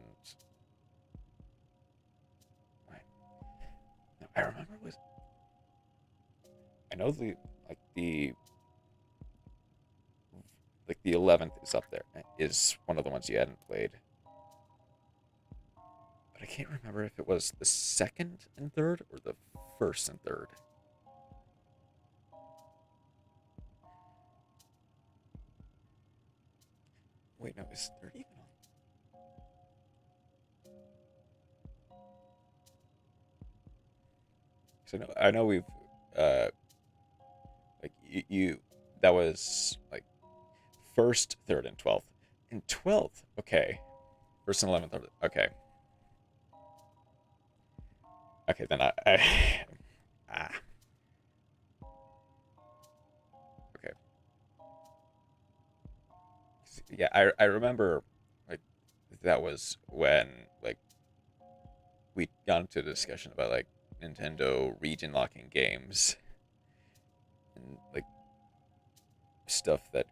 No, I remember it was... I know the 11th is up there, is one of the ones you hadn't played. But I can't remember if it was the 2nd and 3rd or the 1st and 3rd. Wait, no, is 3rd even on? So no, I know we've like you that was like 1st, 3rd, and 12th. And 12th, okay. 1st and 11th, okay. Okay, then I ah. Okay. Yeah, I remember like that was when like we got into a discussion about like Nintendo region locking games and like stuff that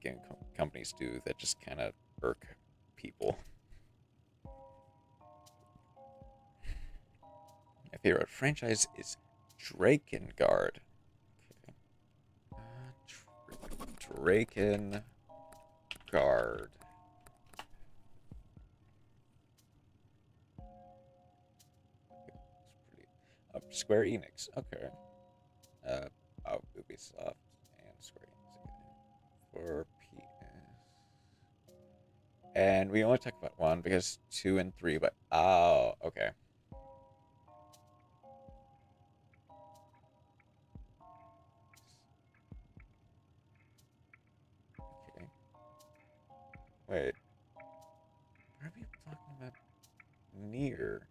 game companies do that just kind of irk people. My favorite franchise is Drakengard. Okay. Drakengard. Square Enix. Okay. Oh, Ubisoft and Square Enix again. For PS. And we only talked about 1 because 2 and 3, but oh, okay. Okay. Wait. Are we talking about Nier?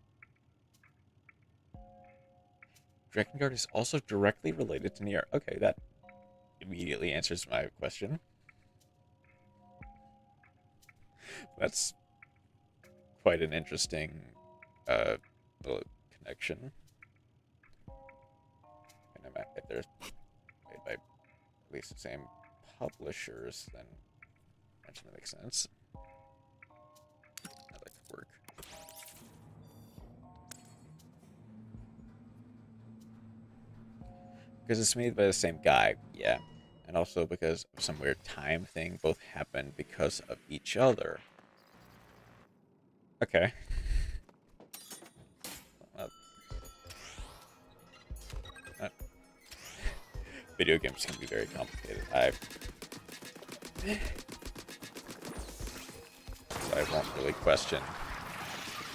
Drakengard is also directly related to Nier. Okay, that immediately answers my question. That's quite an interesting little connection. And if they're made by at least the same publishers, then that should make sense. work. Because it's made by the same guy, yeah. And also because of some weird time thing, both happen because of each other. Okay. Well, video games can be very complicated. So I won't really question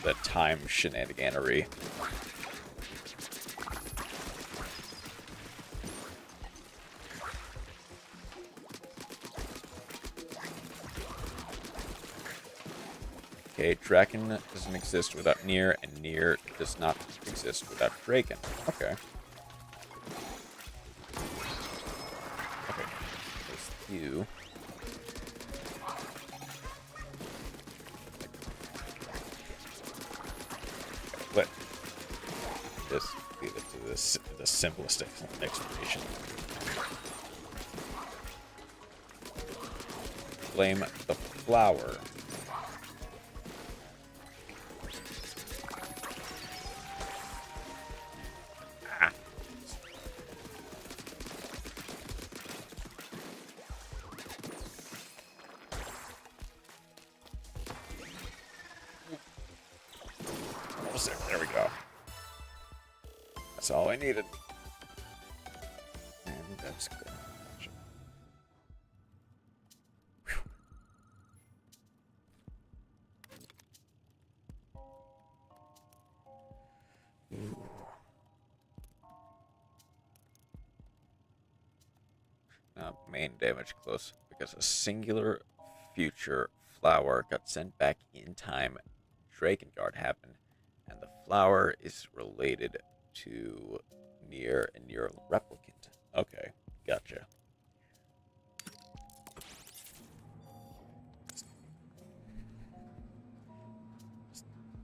the time shenaniganery. Okay, Draken doesn't exist without Nier, and Nier does not exist without Draken. Okay. Okay. There's you. Let this leave it to this the simplest explanation. Blame the flower. There we go. That's all I needed. And that's good. Gotcha. Main damage close because a singular future flower got sent back in time. Drakengard happened, and the flower is related to Nier and Nier Replicant. Okay, gotcha.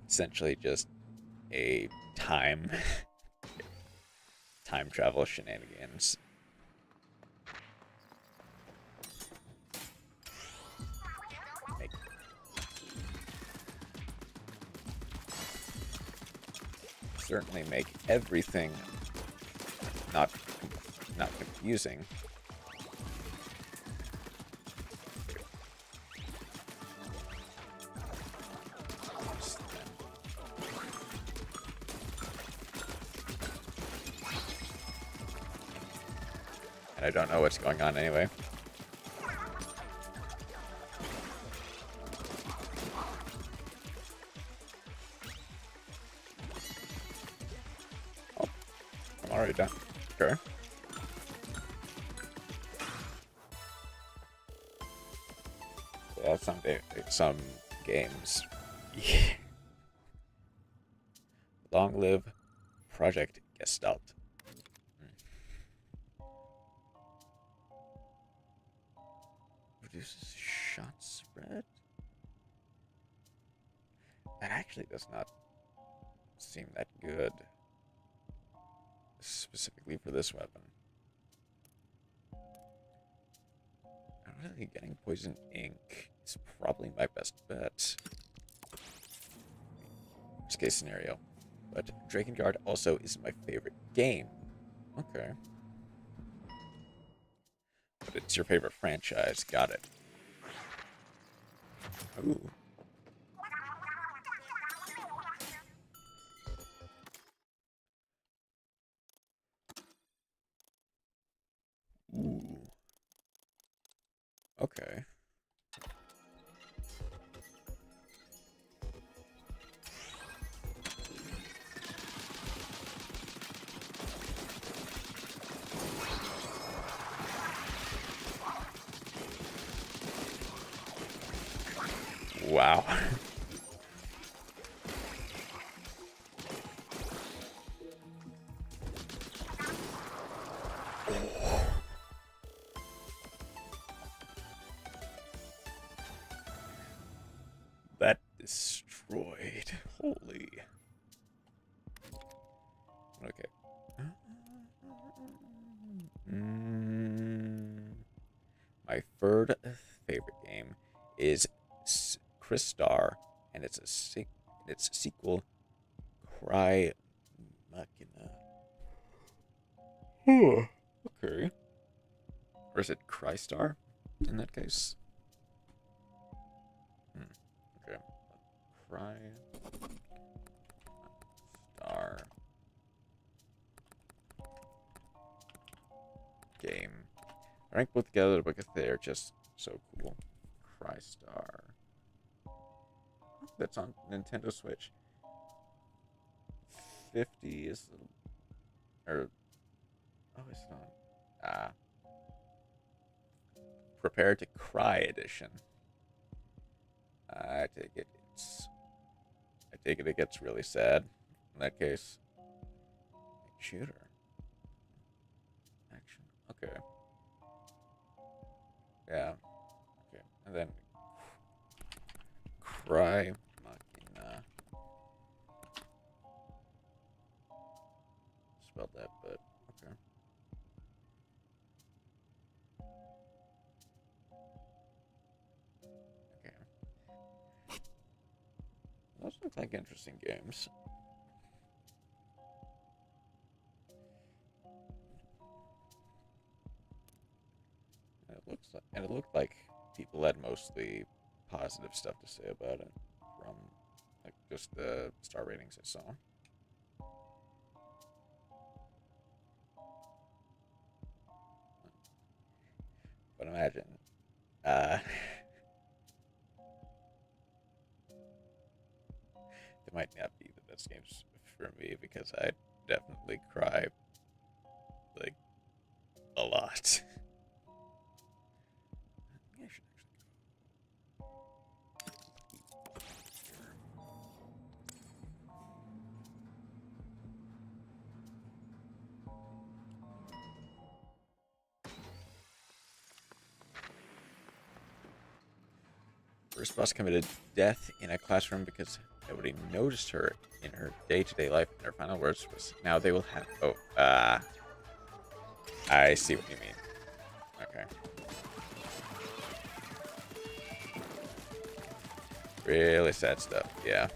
Essentially just a time travel shenanigans. Certainly make everything not confusing. And I don't know what's going on anyway. Already done. Okay. Yeah, some games. Yeah. Long live Project Gestalt. Reduces shot spread? That actually does not seem that good. Specifically for this weapon. I'm really getting poison ink. It's probably my best bet. Worst case scenario. But Drakengard also is my favorite game. Okay. But it's your favorite franchise. Got it. Ooh. Ooh. Okay. Wow. That destroyed. Holy. Okay. My third favorite game is Crystar and its sequel, Cry Machina. Okay. Or is it Crystar in that case? Okay. Cry Star game. I rank both together because they're just so cool. Crystar. That's on Nintendo Switch. 50 is or oh, it's not. Prepare to Cry edition. I take it it gets really sad in that case. Shooter. Action. Okay. Yeah. Okay. And then Cry Machina. Spelled that, but okay. Okay. Those look like interesting games. It looked like people had mostly positive stuff to say about it from like just the star ratings I saw. But imagine, it might not be the best games for me because I definitely cry like a lot. First boss committed death in a classroom because nobody noticed her in her day-to-day life. And her final words was, "Now they will have." Oh, I see what you mean. Okay. Really sad stuff. Yeah.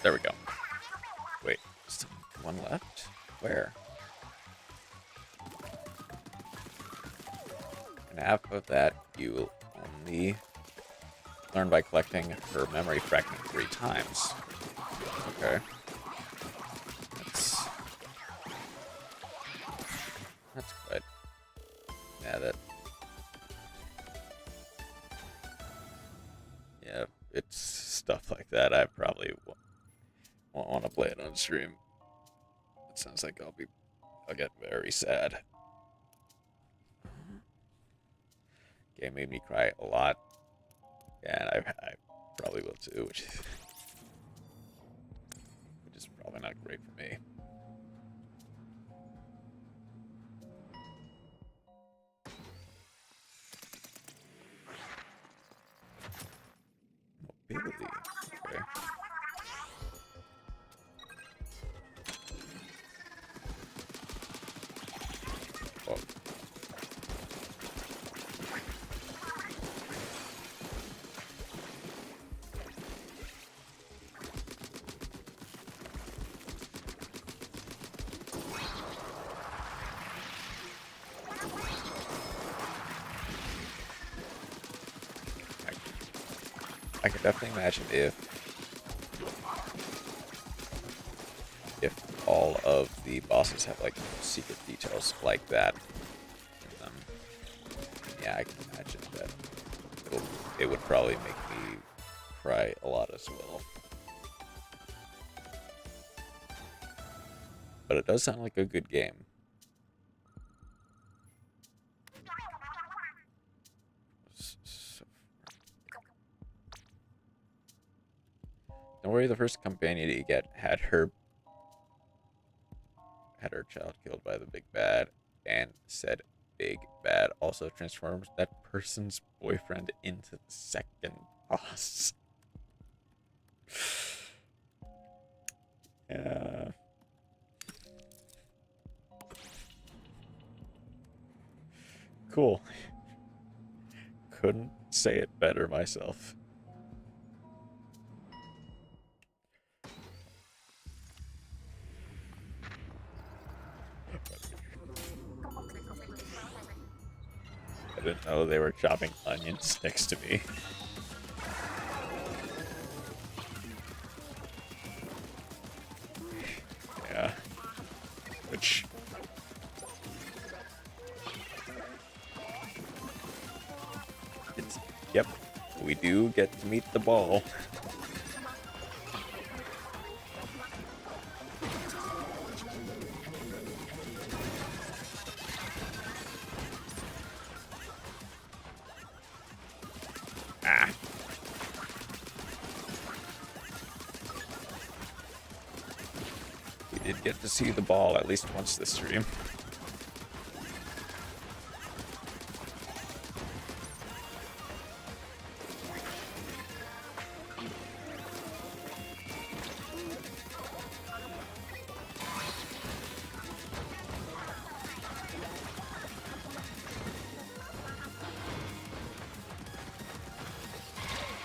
There we go. Wait, still one left? Where? And half of that you will only learn by collecting her memory fragment 3 times. Okay. That's good. Yeah, yeah, it's stuff like that I probably won't want to play it on stream. It sounds like I'll get very sad. Game made me cry a lot, and I probably will too, which is probably not great for me. Mobility. Okay. Oh. I could definitely imagine if all of the bosses have like secret details like that in them. Yeah, I can imagine that it would probably make me cry a lot as well. but it does sound like a good game. Don't worry, the first companion you get had her child killed by the big bad, and said big bad also transforms that person's boyfriend into the second boss. Yeah. Cool. Couldn't say it better myself. I didn't know they were chopping onions next to me. Yeah. Which... Yep. We do get to meet the ball. Ah. We did get to see the ball at least once this stream.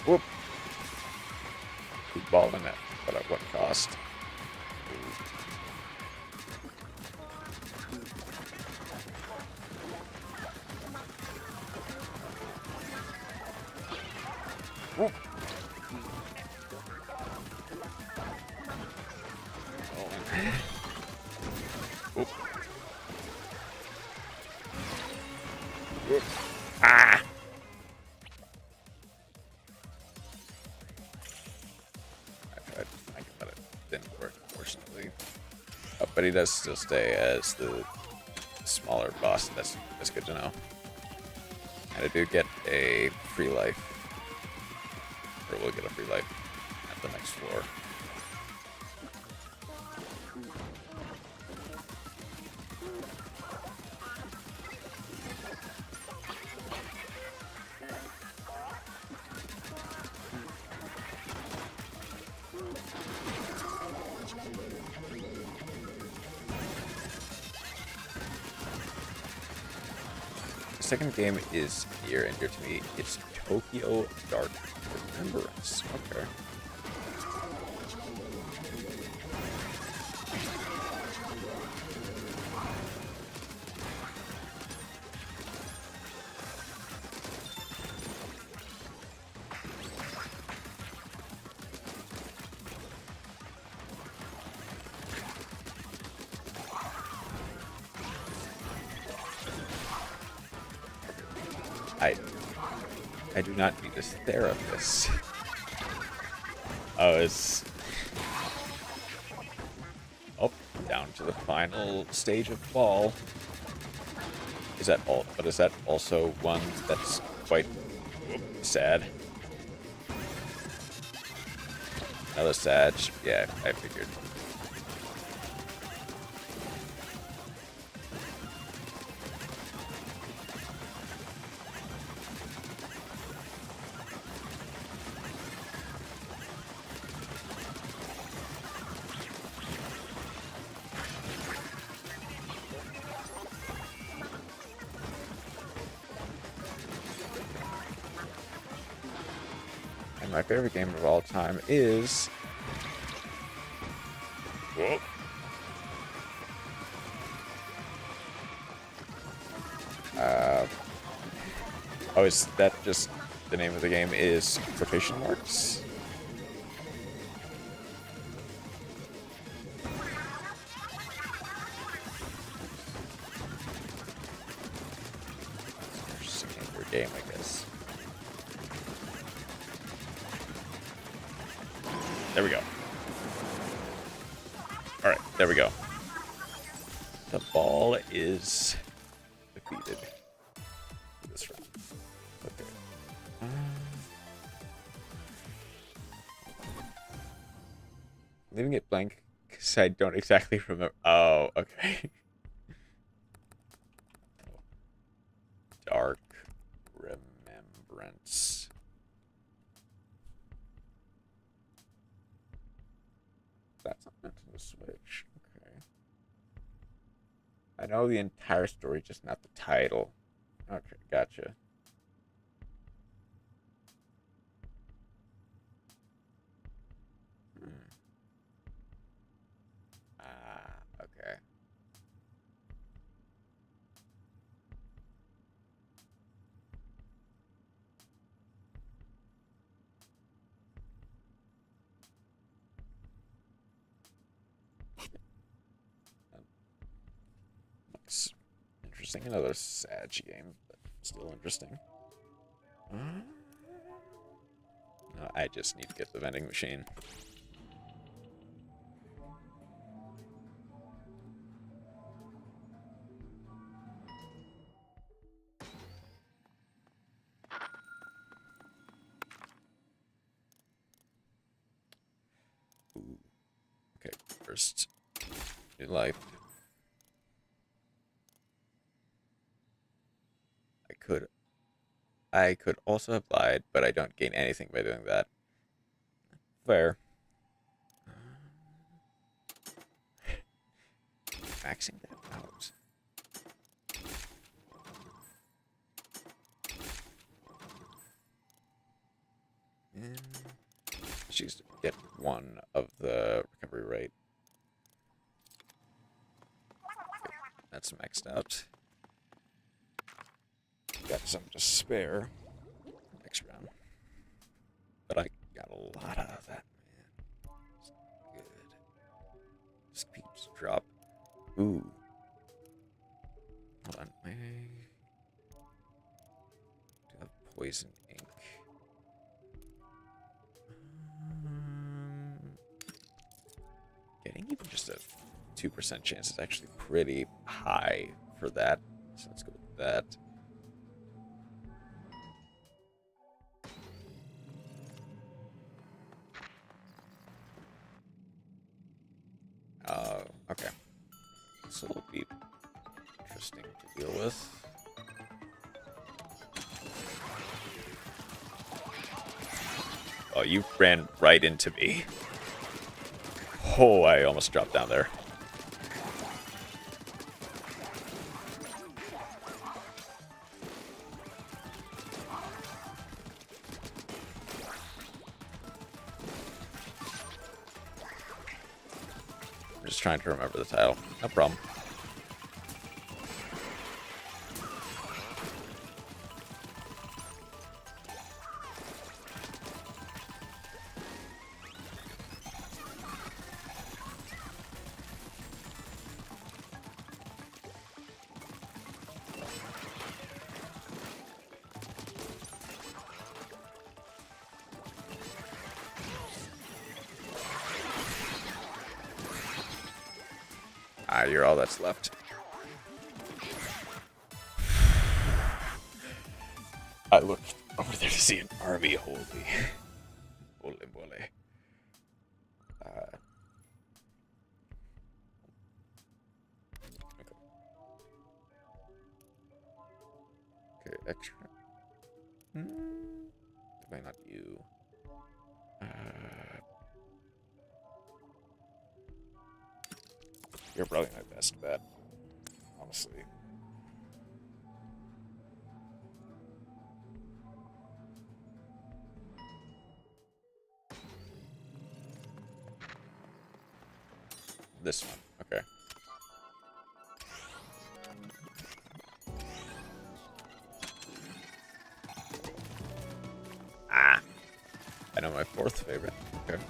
Whoop. Keep balling it, but at what cost? Whoop. Whoop. Whoop. Ah! But he does still stay as the smaller boss. That's good to know. And I do get a free life. Or we'll get a free life at the next floor. The second game is near and dear to me. It's Tokyo Dark Remembrance. Okay. I do not need this therapist. Oh, it's... Oh, down to the final stage of ball. Is that all? But is that also one that's quite sad? Another sad. Yeah, I figured. My favorite game of all time is... Whoa. Oh, is that just the name of the game is quotation marks? Single game, I guess. There we go. Alright, there we go. The ball is defeated for this round. Okay. Leaving it blank because I don't exactly remember. Oh, okay. Dark Remembrance. That's not meant to Switch. Okay. I know the entire story, just not the title. Okay, gotcha. Okay. Looks interesting. Another sad game, but still interesting. No, I just need to get the vending machine. Ooh. Okay, first, new life. I could also have lied, but I don't gain anything by doing that. Fair. Maxing that out. And choose to get one of the recovery rate. Okay, that's maxed out. Got some to spare next round. But I got a lot of that, man. It's good. Just keeps drop. Ooh. Hold on. I do have poison ink. Getting even just a 2% chance is actually pretty high for that. So let's go with that. Okay. So it'll be interesting to deal with. Oh, you ran right into me. Oh, I almost dropped down there. I'm just trying to remember the title. No problem. You're all that's left. I looked over there to see an army. Holy moly. Okay, extra. Why not you? You're probably my best bet, honestly. This one, okay. I know my fourth favorite. Okay.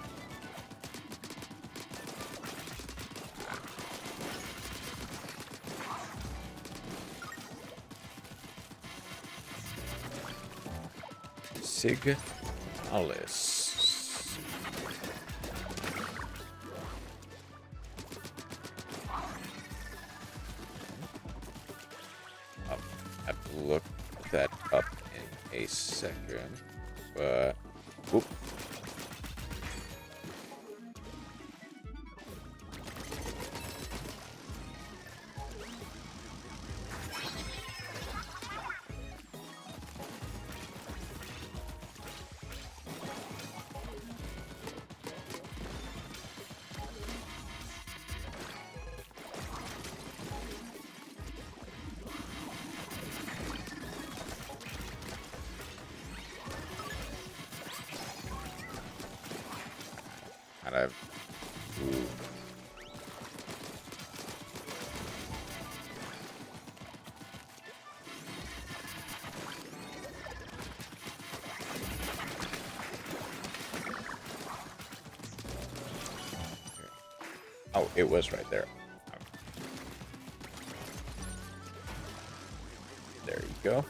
Alice. second, but whoop. Kind of. Ooh. Oh, it was right there. There you go.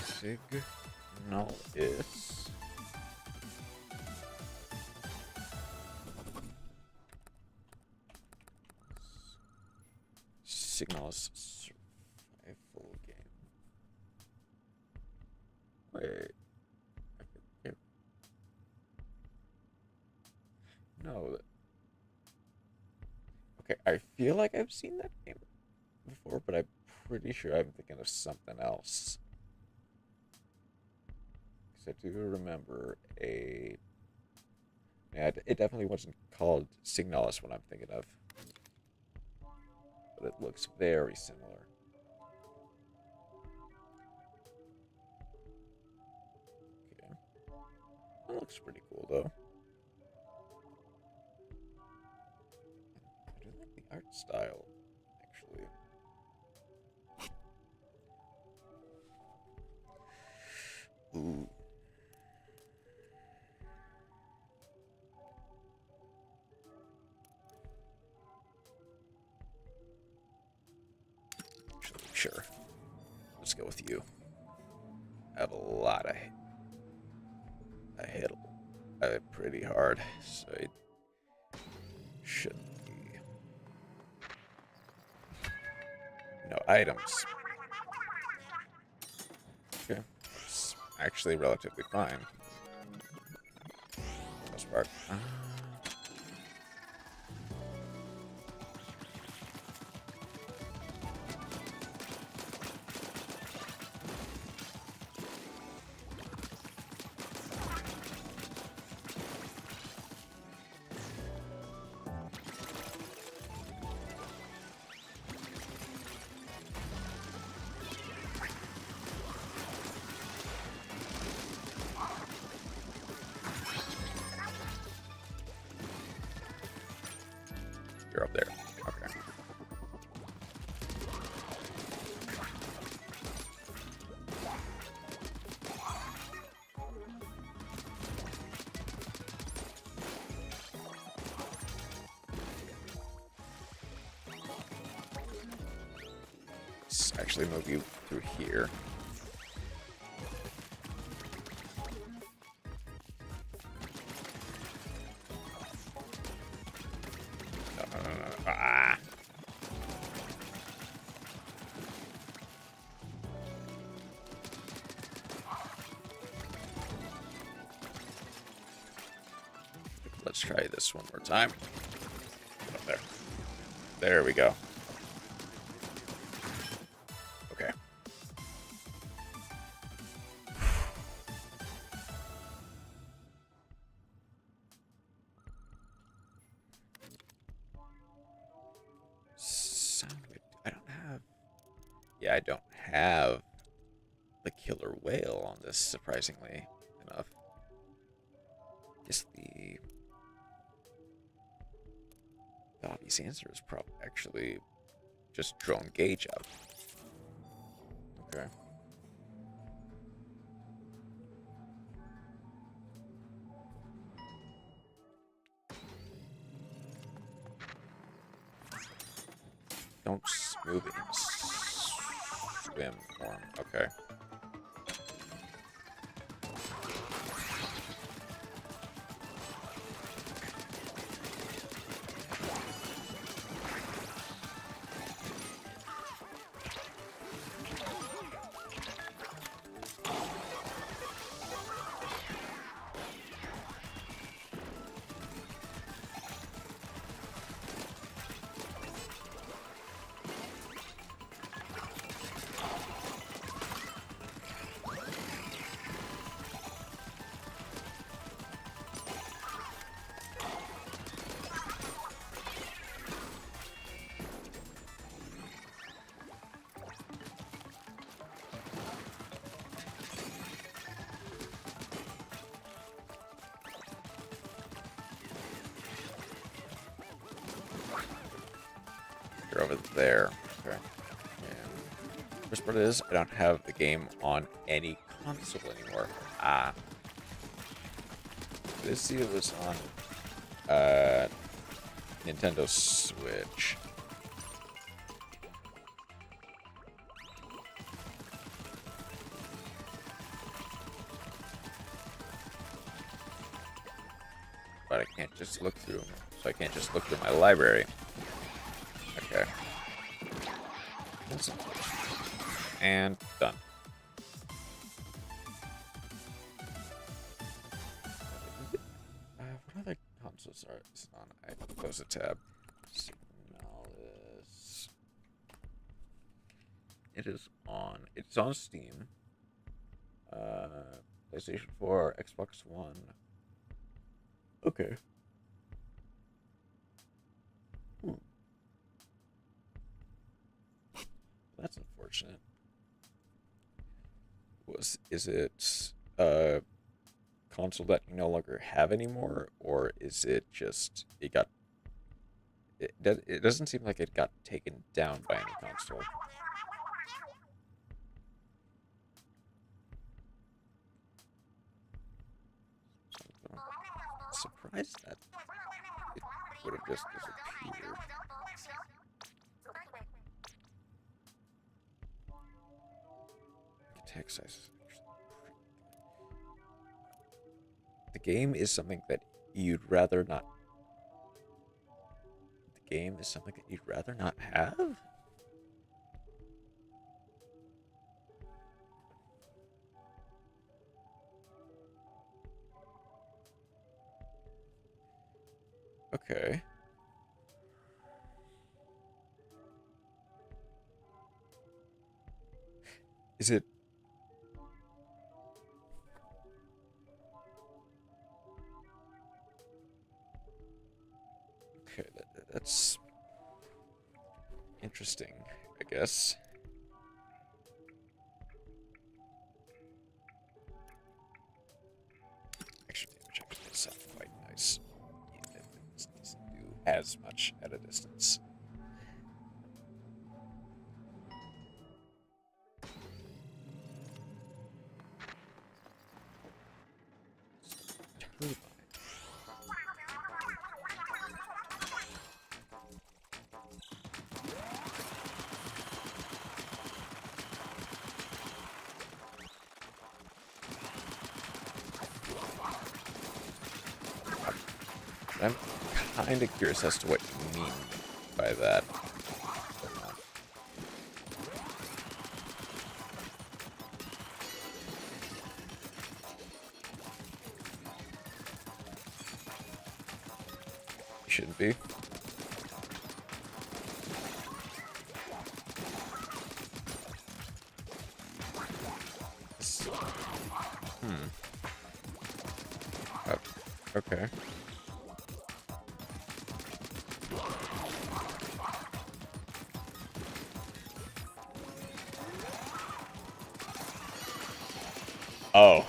Signal is. Signals survival game. Wait. No. Okay, I feel like I've seen that game before, but I'm pretty sure I'm thinking of something else. Because I do remember a. Yeah, it definitely wasn't called Signalis what I'm thinking of. But it looks very similar. Okay. That looks pretty cool, though. I do like the art style, actually. Ooh. Actually, sure. Let's go with you. I have a lot of. I hit pretty hard, so it shouldn't be. No items. Okay. It's actually relatively fine. For the most part. You're up there. Okay. Let's actually move you through here. Ah. Let's try this one more time. Get up there. There we go. Okay. I don't have. Yeah, I don't have the killer whale on this, surprisingly enough. Guess the obvious answer is probably actually just drone gauge up. Okay. Don't move it in swim form. Okay. over there. Okay. And first part is I don't have the game on any console anymore. Ah. Let's see if it was on Nintendo Switch. But I can't just look through them, so I can't just look through my library. Okay. And done. What other consoles are this on? I close the tab. Signalis. It is on. It's on Steam. PlayStation 4, Xbox One. Okay. That's unfortunate. Is it a console that you no longer have anymore, or is it just it doesn't seem like it got taken down by any console. I'm surprised that it would have just disappeared. Text size. The game is something that you'd rather not. The game is something that you'd rather not have? Okay. Is it... Okay, that's interesting, I guess. Actually, damage actually does sound quite nice. It doesn't do as much at a distance. Turbine. I'm kind of curious as to what you mean by that. Shouldn't be. Okay. Oh.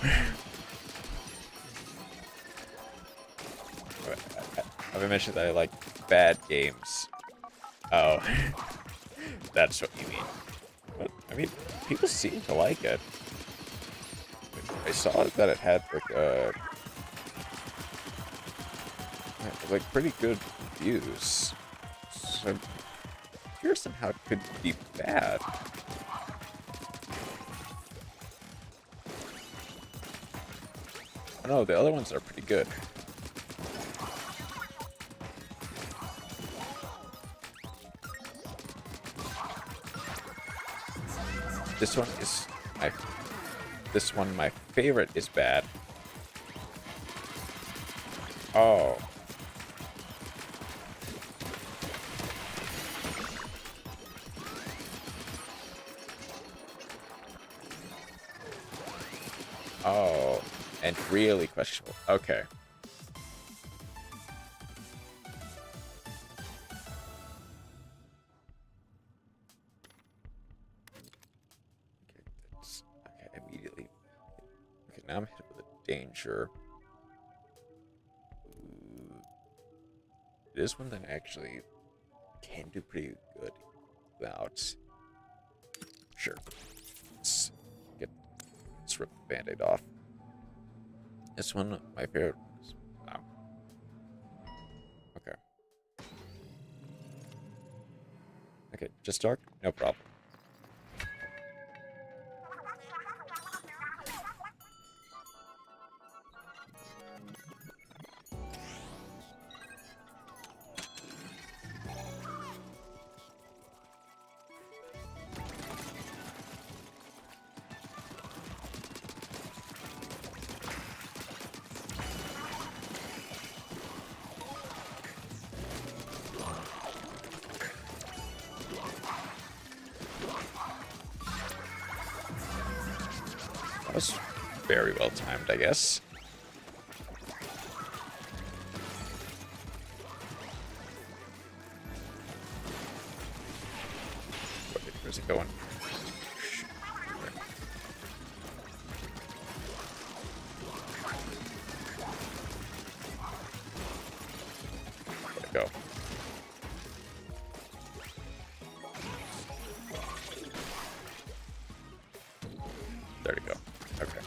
I've mentioned that I like bad games. Oh. That's what you mean. But, I mean, people seem to like it. I saw that it had like pretty good reviews. So I'm curious on how it could be bad. I don't know, the other ones are pretty good. This one, my favorite, is bad. Oh. Oh. And really questionable. Okay. Okay, immediately. Okay, now I'm hit with a danger. Ooh. This one then actually can do pretty good about... Sure. Let's rip the Band-Aid off. This one, my favorite. Oh. Okay. Okay, just dark? No problem. That was very well timed, I guess. Where's it going? Where'd it go? There we go. Okay.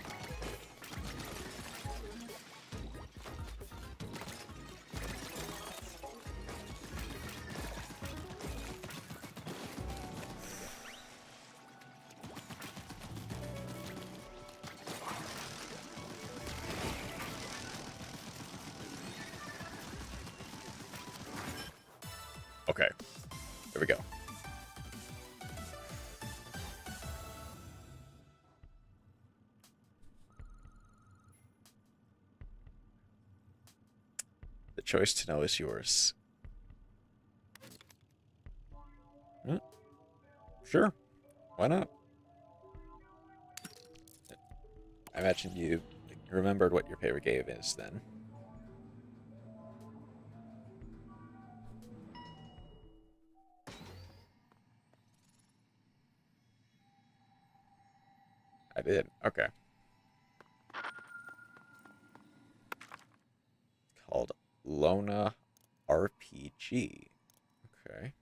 Okay. There we go. The choice to know is yours. Sure. Why not? I imagine you remembered what your favorite game is then. I did. Okay. Called Lona RPG. Okay.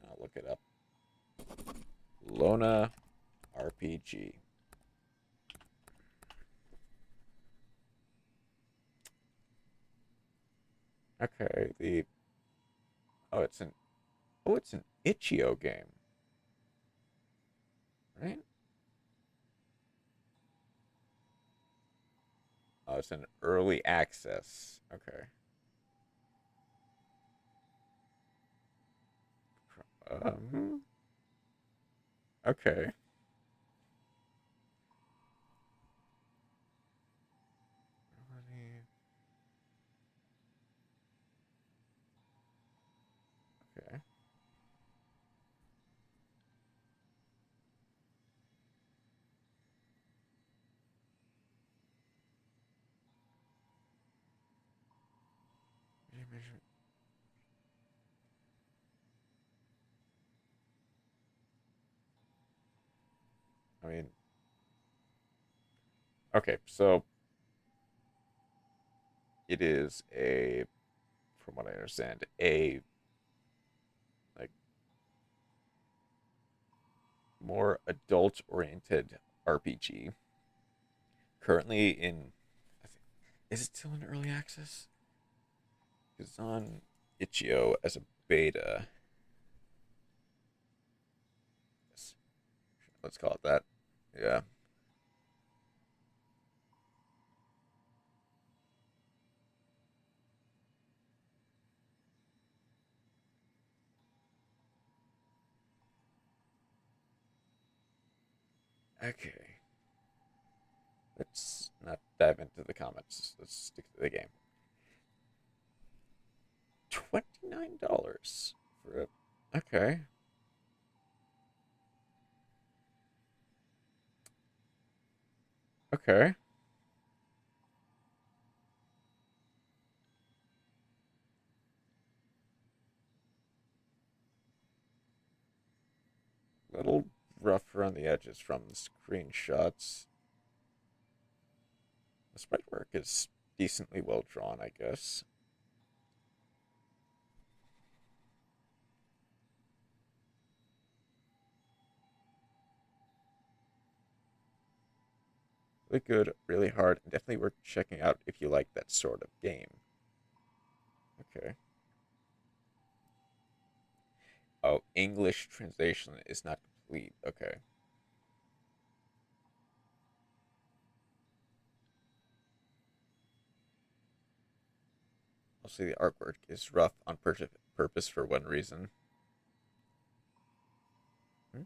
I'll look it up. Lona RPG. Okay, it's an itch.io game. Right? Oh, it's an early access. Okay. Okay. Okay. I mean, okay, so it is from what I understand, a like more adult-oriented RPG. Currently is it still in early access? It's on itch.io as a beta. Let's call it that. Yeah. Okay. Let's not dive into the comments. Let's stick to the game. $29 for a... Okay. Okay. Little rough around the edges from the screenshots. The sprite work is decently well drawn, I guess. really good, really hard, and definitely worth checking out if you like that sort of game. Okay. Oh, English translation is not complete. Okay. I'll say the artwork is rough on purpose for one reason. Hmm?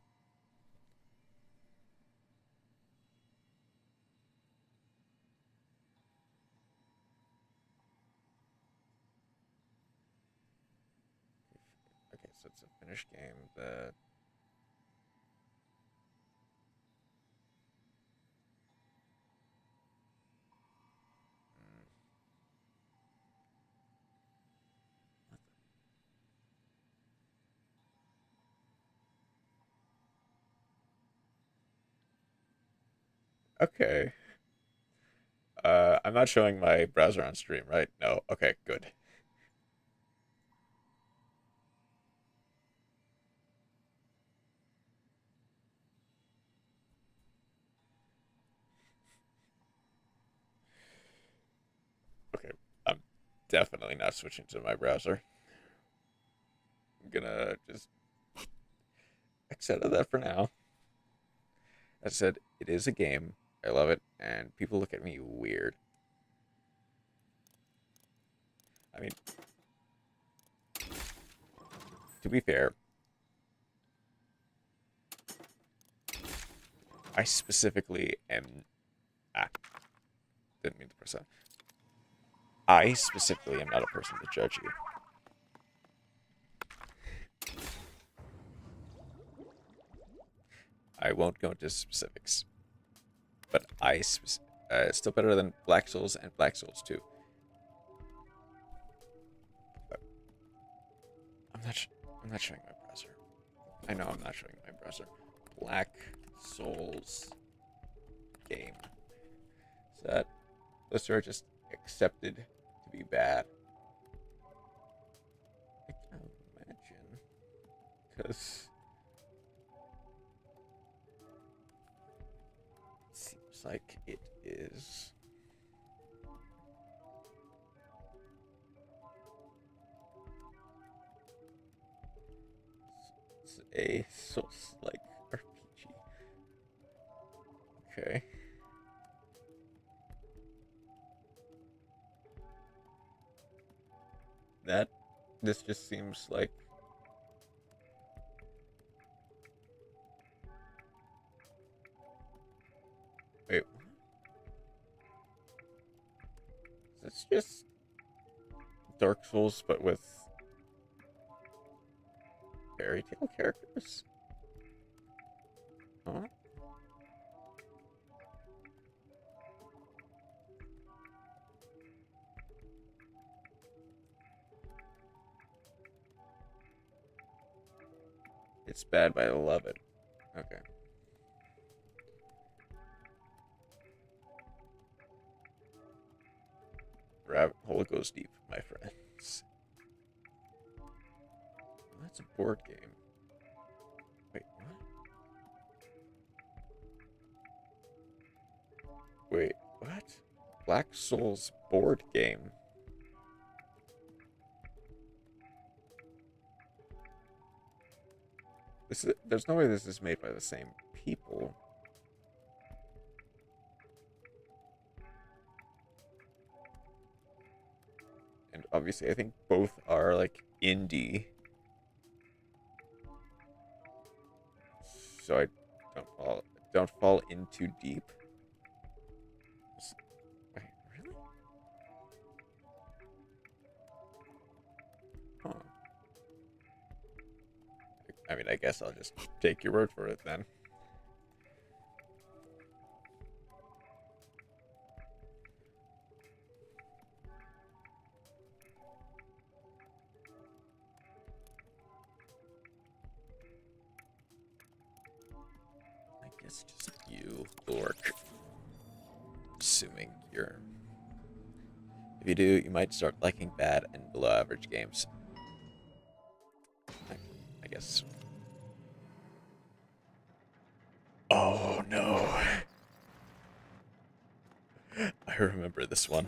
Okay, so it's a finished game that. Hmm, okay. I'm not showing my browser on stream, right? No. Okay, good. Okay, I'm definitely not switching to my browser. I'm gonna just exit out of that for now. As I said, it is a game. I love it, and people look at me weird. I mean, to be fair, I specifically am. Ah, didn't mean to press that. I specifically am not a person to judge you. I won't go into specifics, but it's still better than Black Souls and Black Souls 2. But I'm not. I'm not showing my browser. I know I'm not showing my browser. Black Souls game. Is that those are just accepted to be bad? I can imagine, because it seems like it is. It's a Souls-like RPG. Okay. That this just seems like wait, it's just Dark Souls but with fairy tale characters? Huh? It's bad, but I love it. Okay. Rabbit hole goes deep, my friends. Well, that's a board game. Wait, what? Wait, what? Black Souls board game. There's no way this is made by the same people. And obviously I think both are like indie. So I don't fall in too deep. Wait, really? Huh. I mean, I guess I'll just take your word for it then. I guess just you, Lork. Assuming you're. If you do, you might start liking bad and below average games. I guess. Oh no. I remember this one.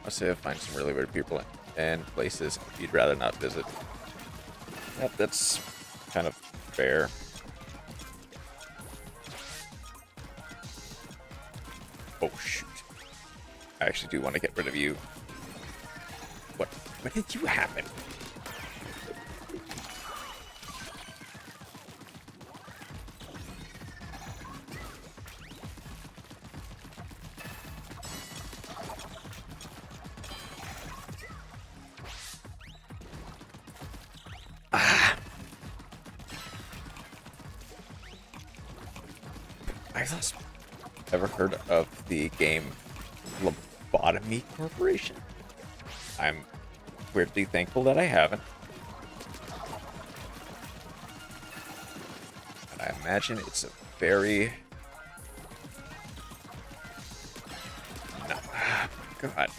I'll say I find some really weird people and places you'd rather not visit. Yep, that's kind of fair. Oh, shoot. I actually do want to get rid of you. What did you happen? Ever heard of the game Lobotomy Corporation? I'm weirdly thankful that I haven't. But I imagine it's a very... No. God.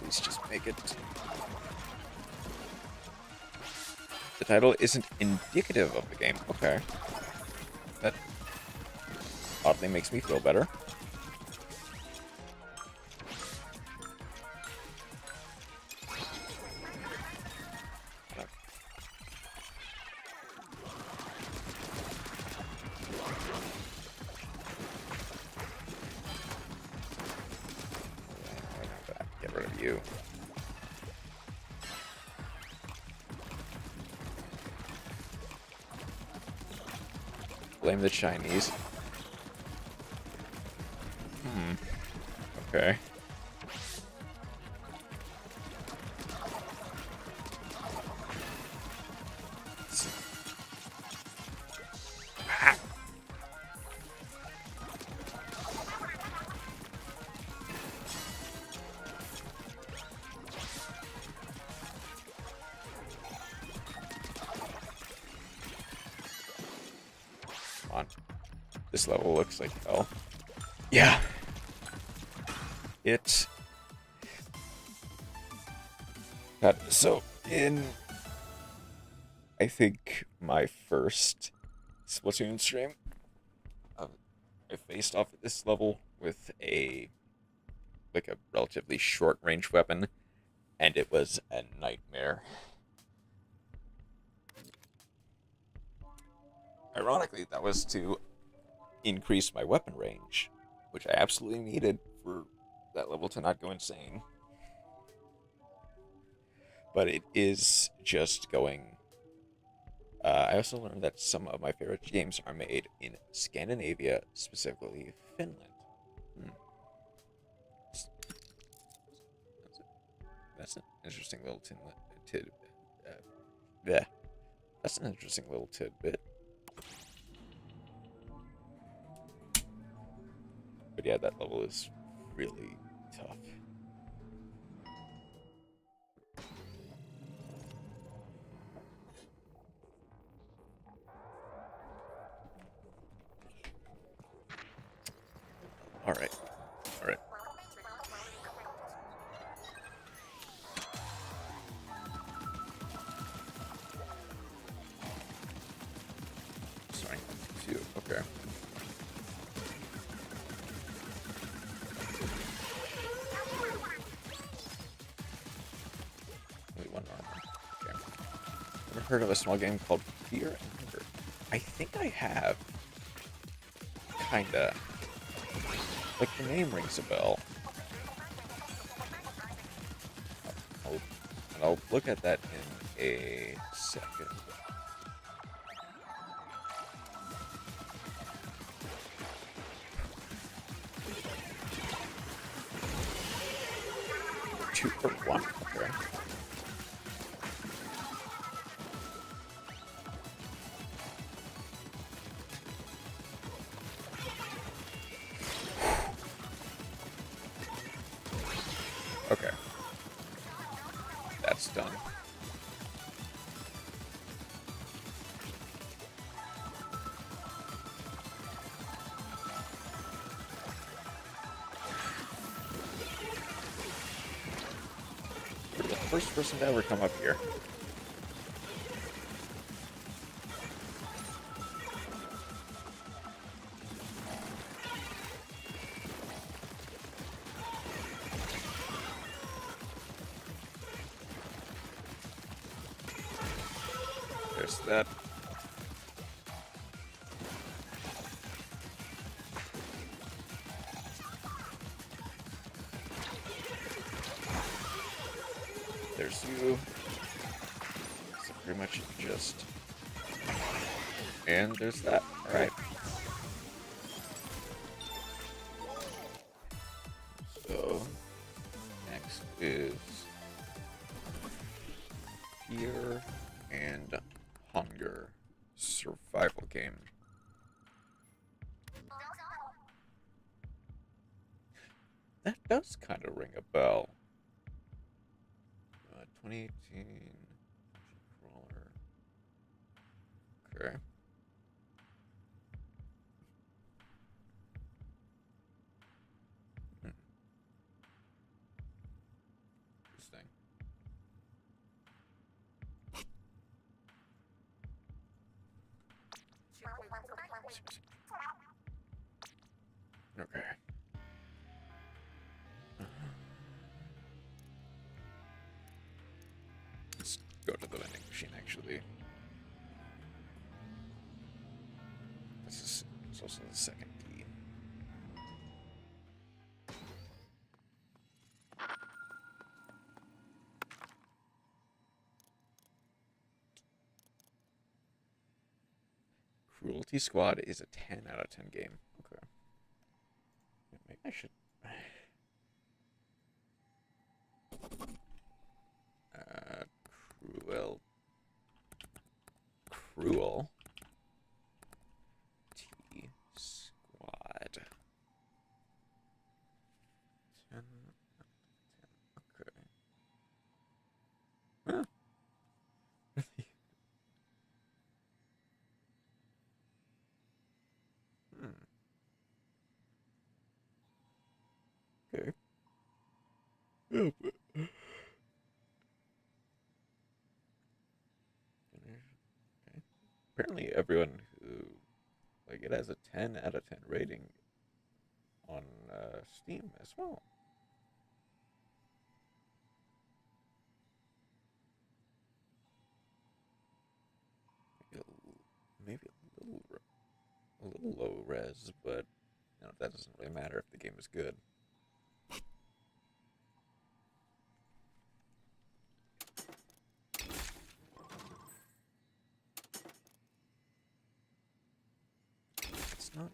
Please just make it. The title isn't indicative of the game. Okay. That oddly makes me feel better. Get rid of you. Blame the Chinese. Okay. On. This level looks like hell. Yeah. It. God, so in I think my first Splatoon stream, I faced off at this level with a relatively short range weapon, and it was a nightmare. Ironically, that was to increase my weapon range, which I absolutely needed for that level to not go insane. But it is just going... I also learned that some of my favorite games are made in Scandinavia, specifically Finland. That's an interesting little tidbit. That's an interesting little tidbit. But yeah, that level is really tough. Alright. Alright. Sorry. Two. Okay. Only one armor. Okay. Ever heard of a small game called Fear and Hunger? I think I have. Kinda. Like, the name rings a bell. And I'll look at that in a second. Two for one. Okay. Okay. That's done. You're the first person to ever come up here. There's that. There's you. So pretty much just... And there's that. Alright. So, next is... Fear and Hunger. Survival game. That does kind of ring a bell. 2018 crawler. Okay. Interesting. Okay. Let's go to the vending machine, actually. This is also the second key. Cruelty Squad is a 10 out of 10 game. Okay. Maybe I should... Cruel T Squad. 10 okay. Huh. Okay. Yeah, but... Apparently everyone who, like, it has a 10 out of 10 rating on Steam as well. Maybe a little low res, but you know, that doesn't really matter if the game is good. It's not.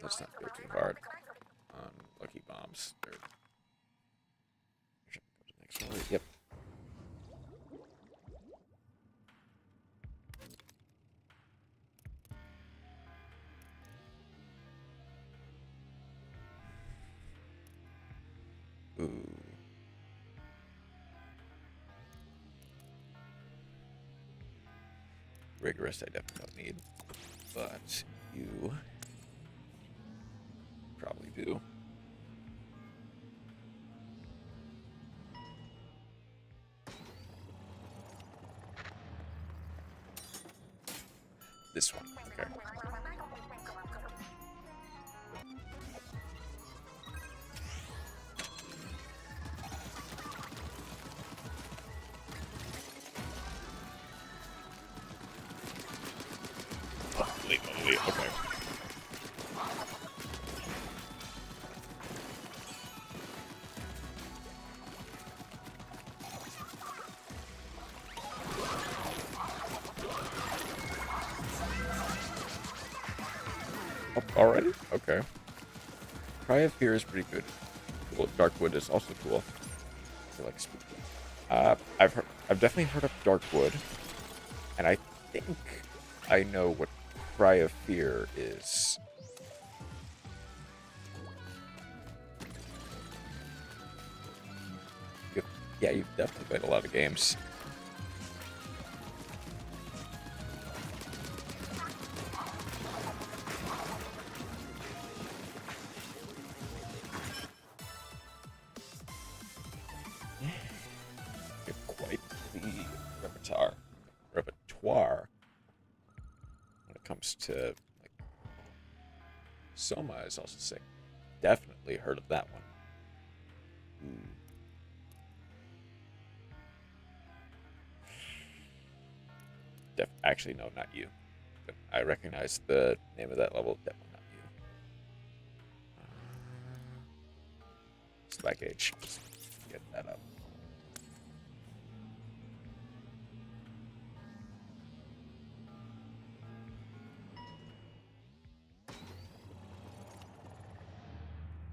Let's not go too hard on Lucky Bombs. Should go to the next one. Yep. Ooh. Rigorous I definitely don't need, but you probably do. This one, okay. Holy moly, okay. Up already? Okay. Cry of Fear is pretty good. Cool. Darkwood is also cool. I feel like spooky. I've definitely heard of Darkwood, and I think I know what Cry of Fear is. Yeah, you've definitely played a lot of games. You have quite the repertoire when it comes to, like, Soma is also sick. Definitely heard of that one. Actually, no, not you. But I recognize the name of that level. Definitely not you. Slack Age. Just get that up.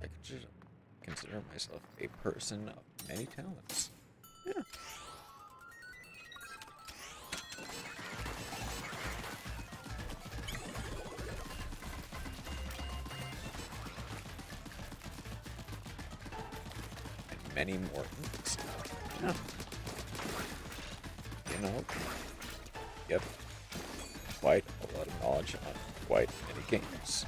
I could consider myself a person of many talents. Yeah. Many more. Yeah. You know, yep. Quite a lot of knowledge on quite many games.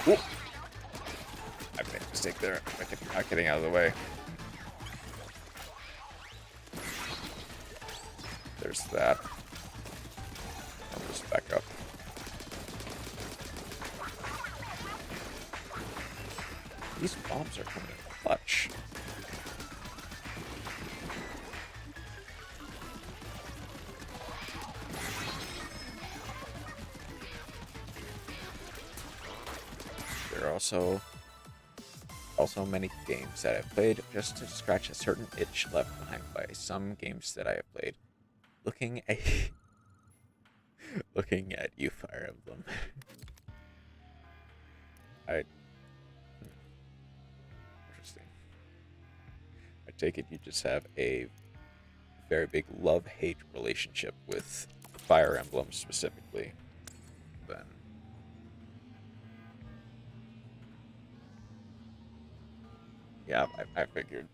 Ooh. I made a mistake there. Not getting out of the way. There's that. I'll just back up. These bombs are coming in clutch. There are also many games that I've played just to scratch a certain itch left behind by some games that I have played. Looking at you, Fire Emblem. Interesting. I take it you just have a very big love-hate relationship with Fire Emblem specifically. Then. Yeah, I figured.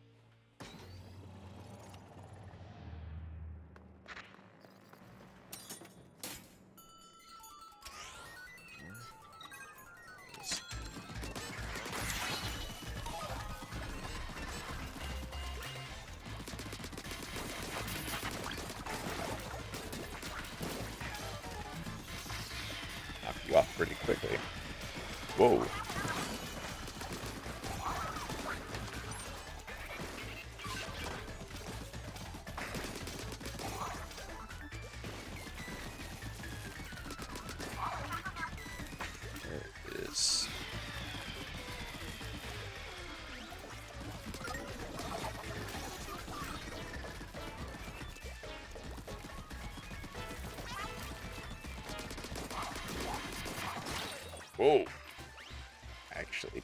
Knock you off pretty quickly. Whoa. Whoa. Actually.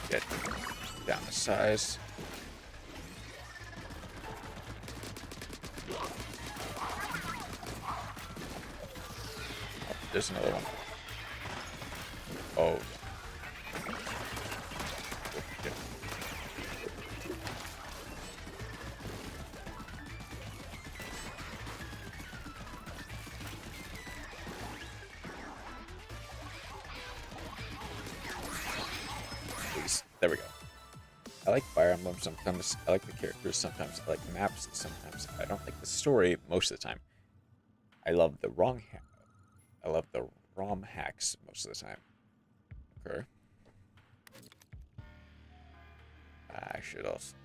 Get down the size. Oh, there's another one. Oh. Yeah. Please. There we go. I like Fire Emblem sometimes. I like the characters sometimes. I like maps sometimes. I don't like the story most of the time. I love the I love the ROM hacks most of the time. Okay. I should also.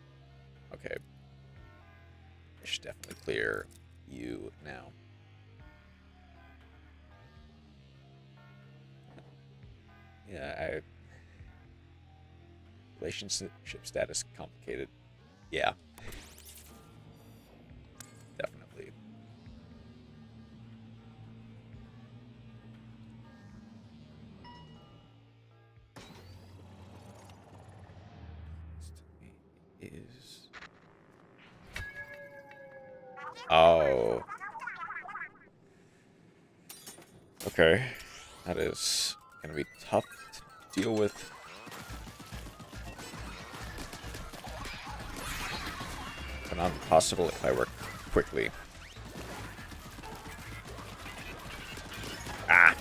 Okay. I should definitely clear you now. Yeah, relationship status complicated. Yeah. Definitely. Is oh. Okay. That is gonna be tough to deal with. But not impossible if I work quickly. Ah!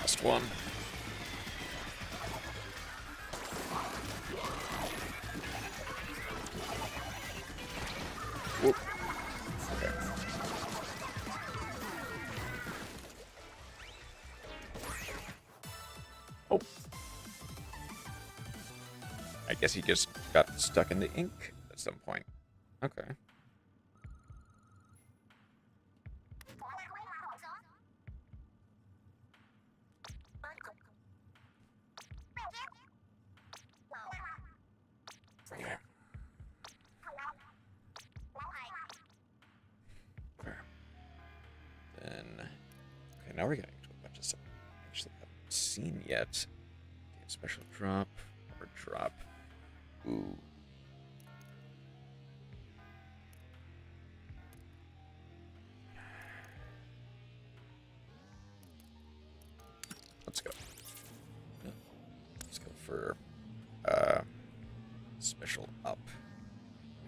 Last one. Whoop. Okay. Oh. I guess he just got stuck in the ink at some point. Okay. Okay, now we're getting into a bunch of stuff I actually haven't seen yet. Okay, special drop or drop. Ooh. Let's go. Let's go for special up.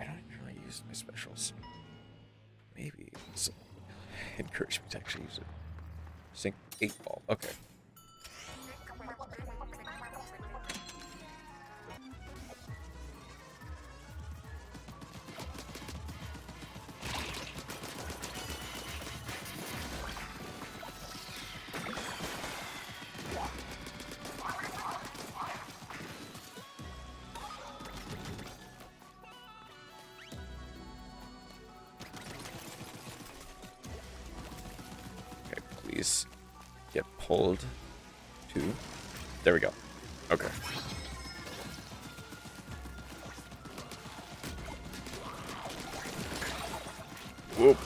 I don't even really use my specials. Maybe it's encourage me to actually use it. Sync 8 ball. Okay. Okay, please get pulled to. There we go. Okay. Whoop.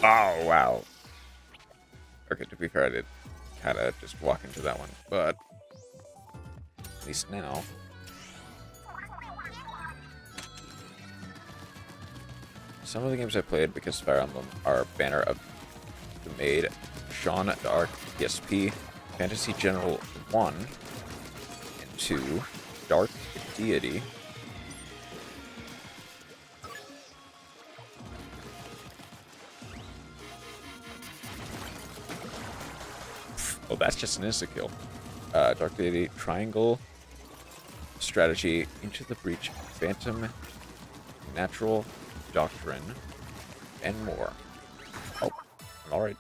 Oh, wow. Okay, to be fair, I did kind of just walk into that one, but at least now. Some of the games I played because Fire Emblem are banner of the Maid, Sean Dark, PSP, Fantasy General 1, and 2, Dark Deity. Oh, that's just an insta-kill. Dark Deity, Triangle, Strategy, Into the Breach, Phantom, Natural, Doctrine, and more. Oh, alright.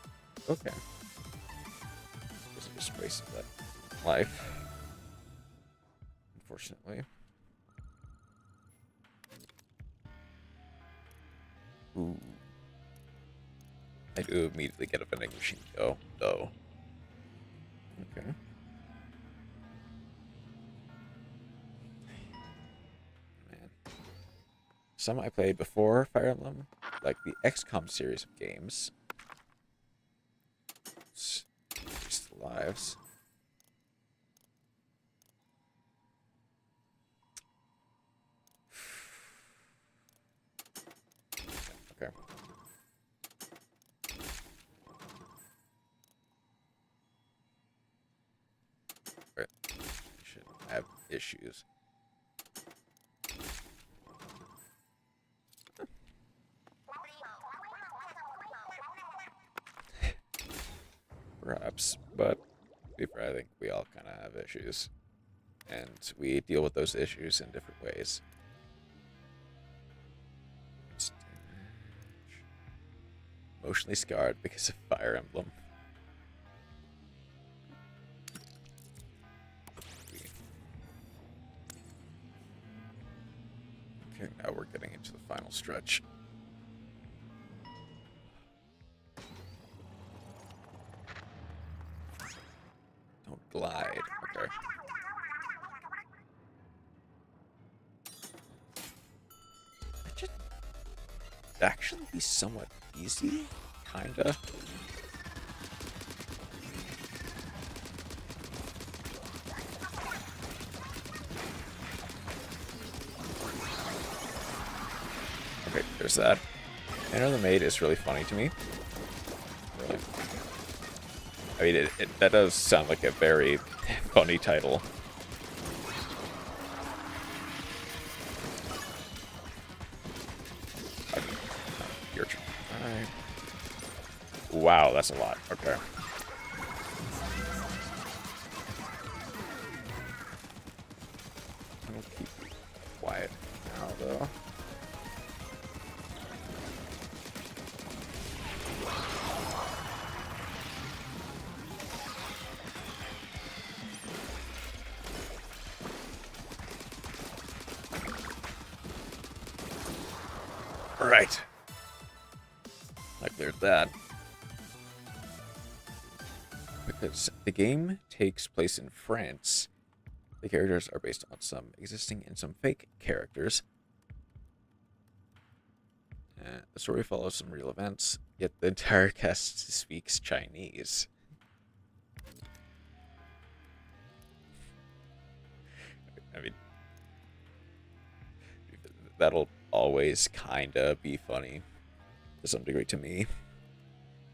Okay. Guess I just wasted that life. Unfortunately. Ooh. I do immediately get a vending machine though. Okay. Man. Some I played before Fire Emblem, like the XCOM series of games. It's just lives. Okay. Right. Should have issues. Perhaps, but I think we all kind of have issues, and we deal with those issues in different ways. Emotionally scarred because of Fire Emblem. Okay, now we're getting into the final stretch. Don't glide. Okay. That should actually be somewhat easy, kinda. Okay, there's that. Enter the Maid is really funny to me. Really. I mean, that does sound like a very funny title. Your turn. Alright. Wow, that's a lot. Okay. I'll keep quiet now, though. Right. I cleared that. Because the game takes place in France, the characters are based on some existing and some fake characters. The story follows some real events, yet the entire cast speaks Chinese. I mean, that'll always kinda be funny to some degree to me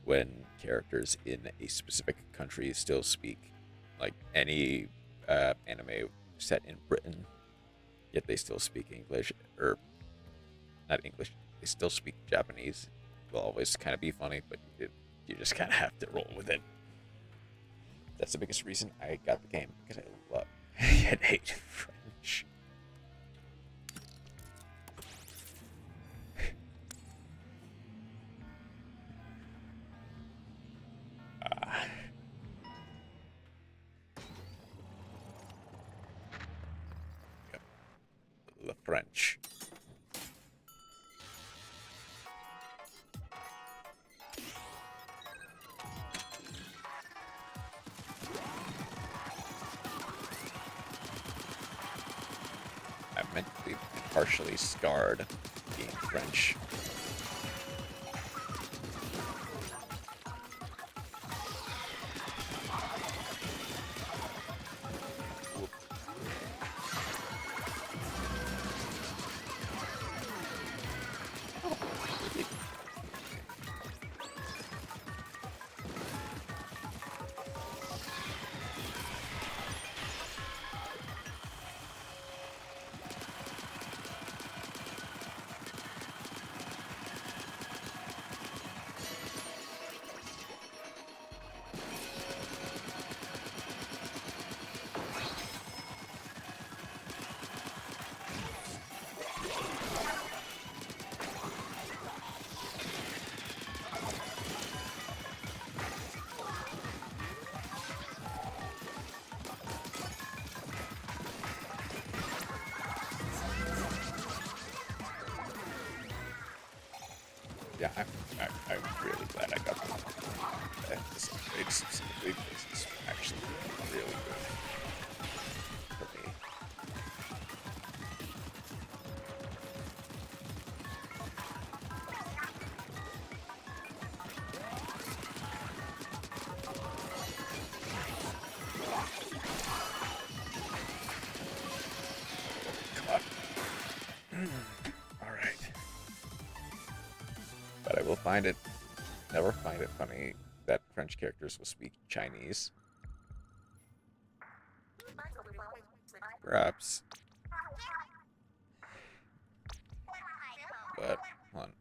when characters in a specific country still speak like any anime set in Britain, yet they still speak English, or not English, they still speak Japanese. Will always kind of be funny, but you just kind of have to roll with it. That's the biggest reason I got the game, because I love and hate French. The French. I meant to be partially scarred being French. Yeah, I'm really glad I got this upgrade specifically because this will actually be really good for me. But I will never find it funny that French characters will speak Chinese. Perhaps. But, hold on.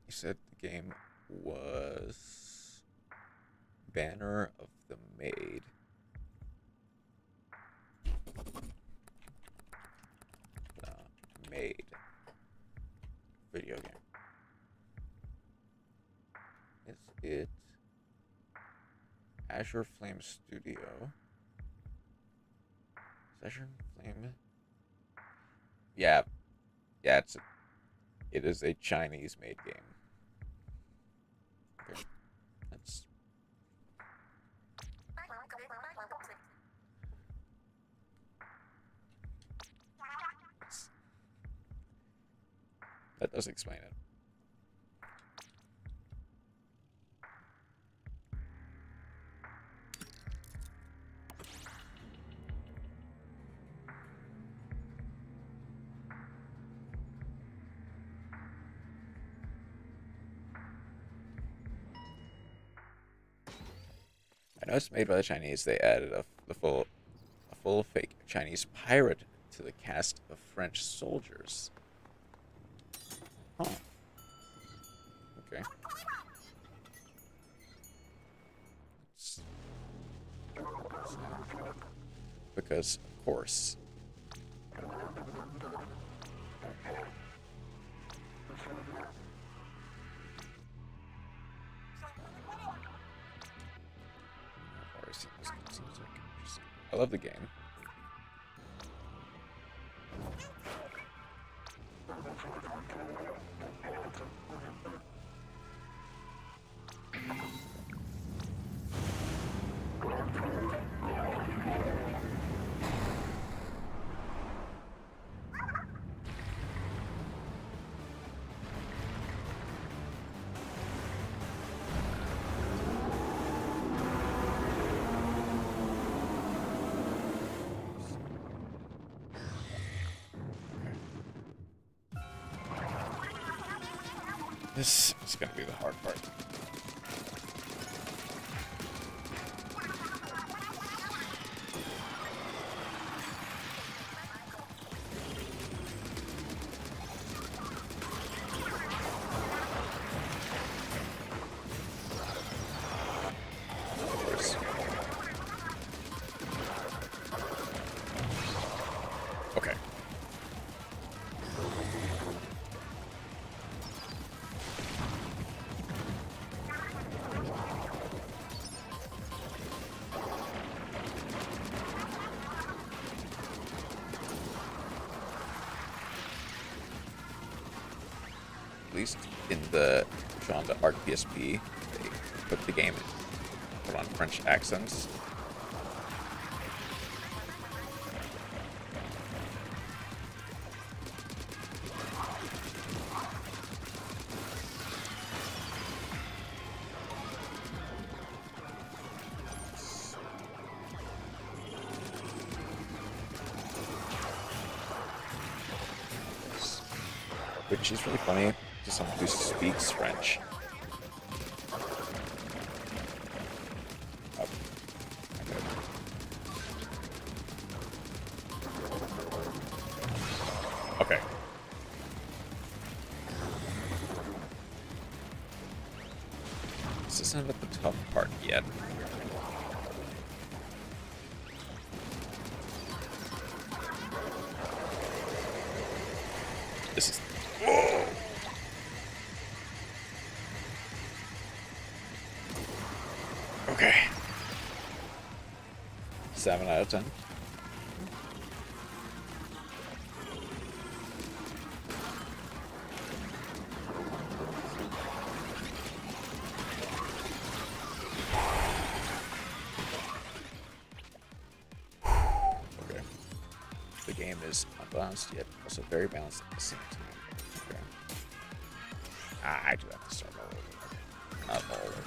You said the game was Banner of the Maid. The Maid. Video game. Is it Azure Flame Studio? Is Azure Flame? Yeah. Yeah, it is a Chinese made game. Okay. That does explain it. I know it's made by the Chinese. They added a full fake Chinese pirate to the cast of French soldiers. Huh. Okay. Because, of course. I love the game. This is going to be the hard part. Okay. At least in the Jean d'Arc PSP, they put the game put on French accents. Which is really funny to someone who speaks French. Oh, okay. This isn't at the tough part yet. This is... Whoa! Okay. 7 out of 10. balanced yet also very balanced at the same time. Okay. I do have to start all over. Not all over.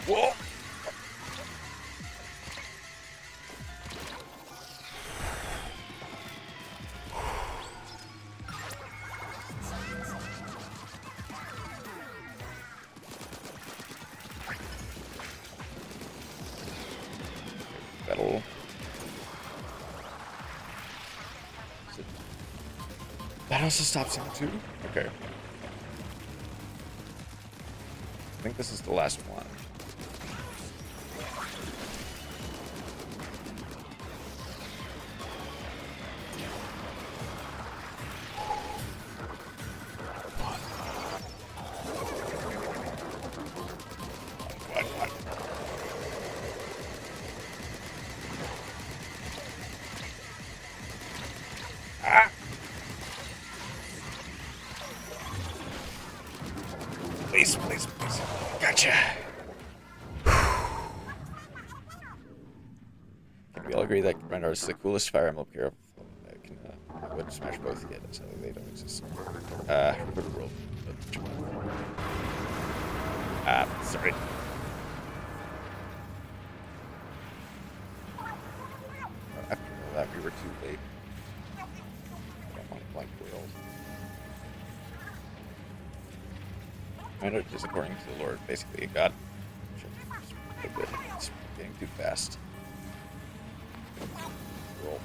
Whoa! Battle. That also stops him too? Okay. I think this is the last one. Please, please, please. Gotcha. Can we all agree that Rendar is the coolest Fire Emblem player that can go to Smash both? Yeah, that's how they don't exist. World. Sorry. After that, we were too late. I don't want to like whales. Rendar is, according to the Lord, basically a god. It's getting too fast. Roll.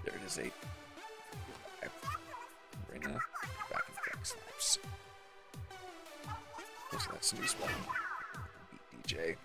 There it is, 8. Arena, back and back slaps. So that's new spawn. Beat DJ.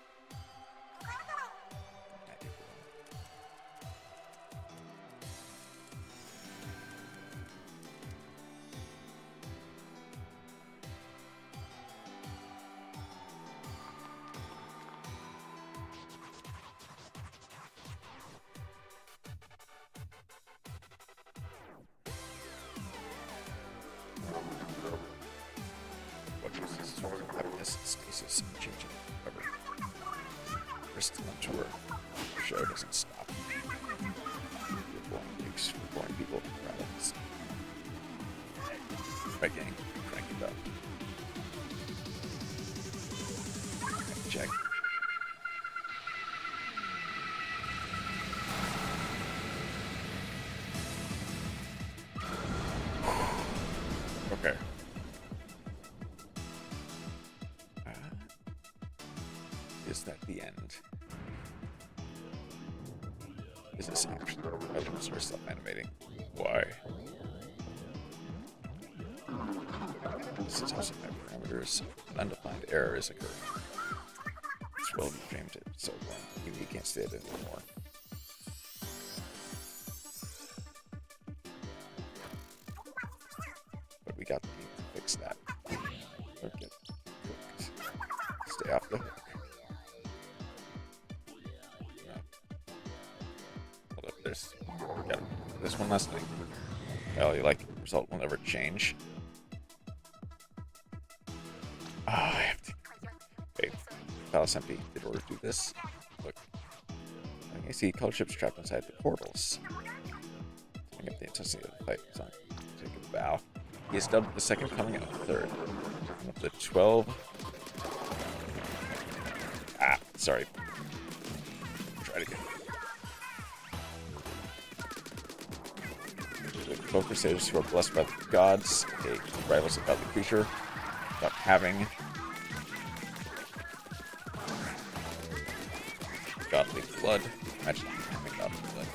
Stasis changing. still on tour. The show doesn't stop. We're boring people around us. Right, gang. Crank it up. Check. Okay. Is that the end? Is this actually items are self-animating? Why? This is also my parameters. An undefined error is occurring. This will be framed it, so you can't say it anymore. But we got to fix that. Okay. Stay off the hook. No. Hold up, there's one last thing. Well, like, the result will never change. I have to. Okay, palace empty. In order to do this, look. I see color ships trapped inside the portals. Turning up the intensity of the fight. So take a bow. He is dubbed the second coming and the third. Of the 12. Sorry. Try it again. The 12 crusaders who are blessed by the gods, rivals of godly creature, without having godly blood. Imagine having godly blood.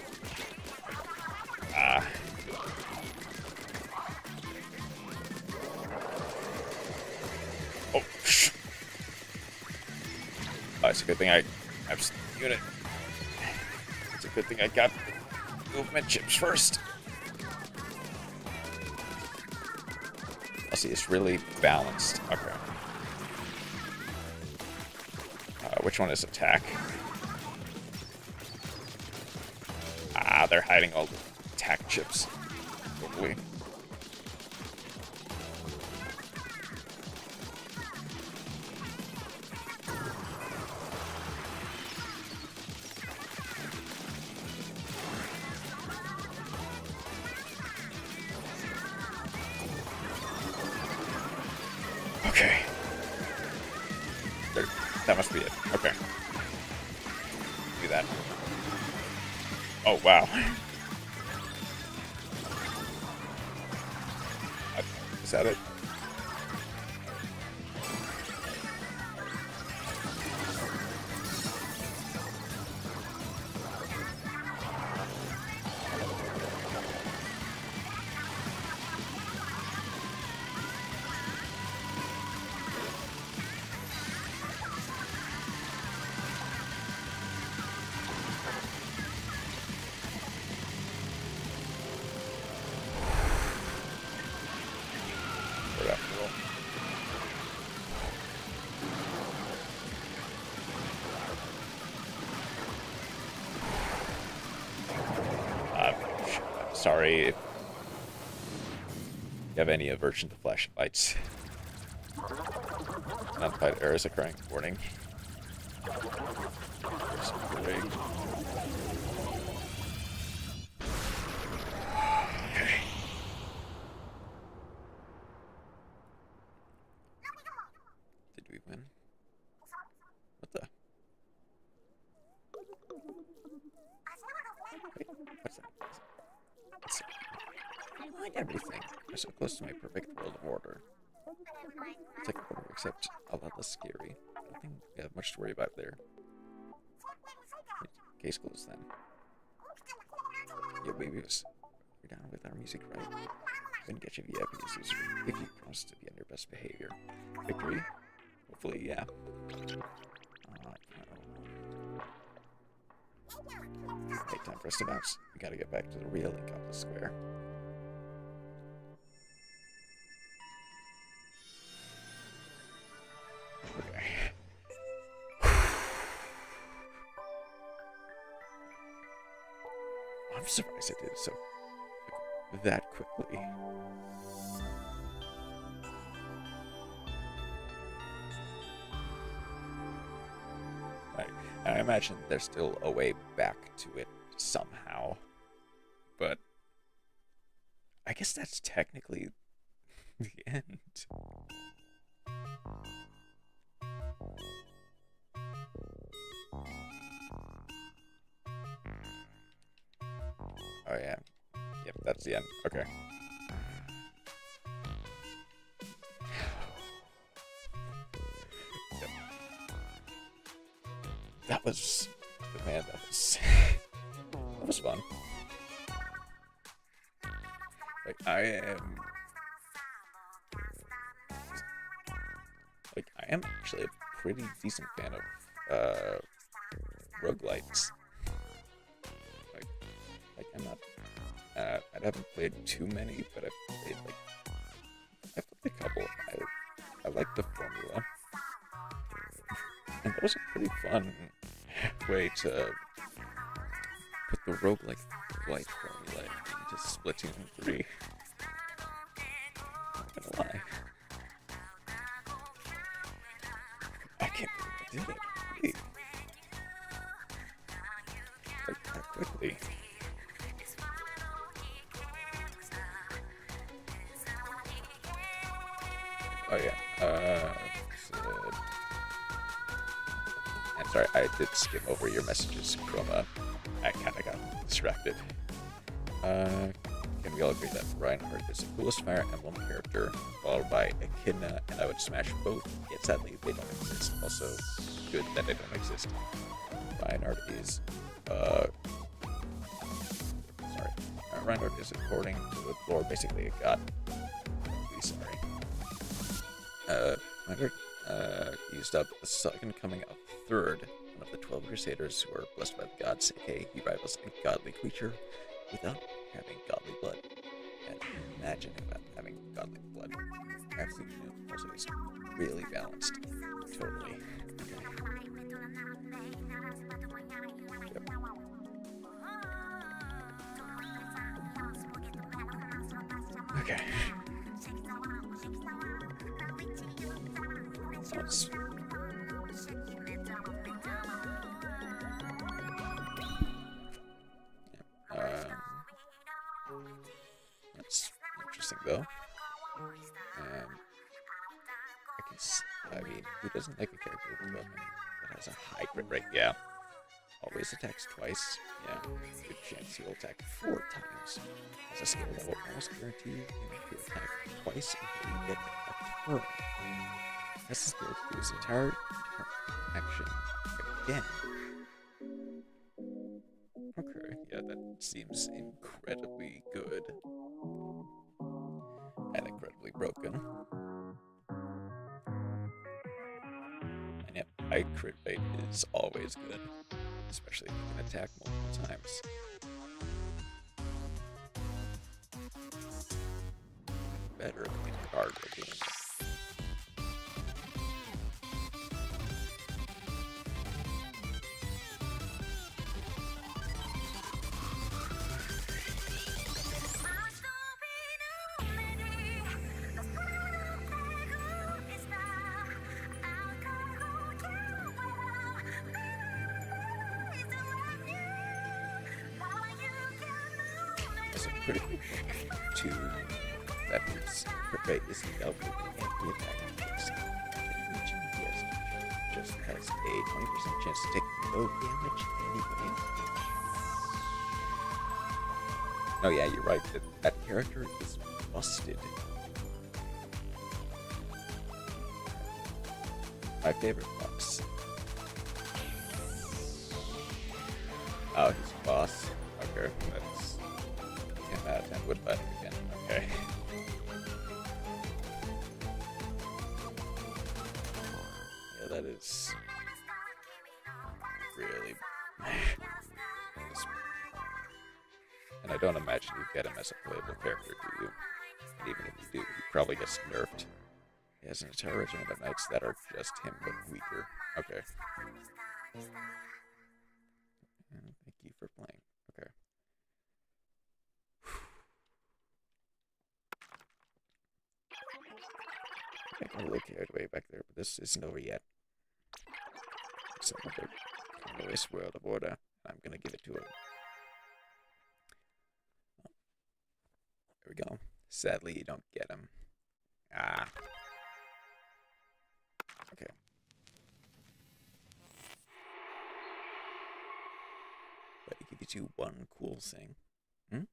Oh, shh. It's a good thing I have unit. It's a good thing I got movement chips first. I'll see, it's really balanced. Okay. Which one is attack? They're hiding all the attack chips. Hopefully. Okay. That must be it. Okay. Do that. Oh, wow. Is that it? Sorry if you have any aversion to flashlights. Unidentified errors occurring. Warning. Okay. Did we win? What the? Wait, what's that? I like everything. I'm so close to my perfect world of order. It's like order, except a lot less scary. I don't think we have much to worry about there. Case closed then. Yeah, we're down with our music, right? Couldn't get you VIPs if you promise to be on your best behavior. Victory? Hopefully, yeah. Hey, time for us to bounce. We gotta get back to the real link up the square. Okay. I'm surprised I did it so that quickly. I imagine there's still a way back to it somehow. But I guess that's technically the end. Oh yeah. Yep, that's the end. Okay. Yep. That was... Man, that was... that was fun. Like, I am actually a pretty decent fan of roguelites. Like I'm not I haven't played too many, but I've played a couple. I like the formula. And that was a pretty fun way to put the roguelike formula into Splatoon 3. Not gonna lie. I can't believe I did it. Wait. Like that quickly. Oh yeah. I'm sorry, I did skim over your messages, Chroma. I kind of got distracted. Can we all agree that Reinhardt is the coolest Fire Emblem character, followed by Echidna, and I would smash both, yet sadly they don't exist. Also, good that they don't exist. Reinhardt is, Reinhardt is, according to the lore, basically a god. Really sorry. Reinhardt, used up the second coming of third, one of the 12 Crusaders who are blessed by the gods, aka he rivals a godly creature without having godly blood. And imagine about having godly blood. Absolutely. Also, is really balanced. Totally. Okay. Okay. Sounds... That's interesting though. I mean, who doesn't like a character with a weapon that has a high crit rate? Yeah. Always attacks twice. Yeah. Good chance he'll attack 4 times. Has a skill level almost guaranteed him to attack twice until you get a turn. Has the skill to do his entire action again. Okay, yeah, that seems incredibly good. And incredibly broken. And yep, high crit rate is always good. Especially if you can attack multiple times. Better in card games. Pretty to that means crit rate is dealt with anti-attack attacks, which yes, just has a 20% chance to take no damage anyway. Oh yeah, you're right. That character is busted. My favorite boss. Oh, he's a boss. Okay, that's 10 out of 10 wood button again. Okay. Yeah, that is really... And I don't imagine you get him as a playable character, do you? And even if you do, he probably gets nerfed. He has an entire regiment of knights that are just him, but weaker. Okay. Thank you for playing. Okay. I got a little carried away back there, but this isn't over yet. So, okay. lowest world of order. I'm gonna give it to him. There we go. Sadly, you don't get him. Ah. Okay. But he give you one cool thing. Hmm?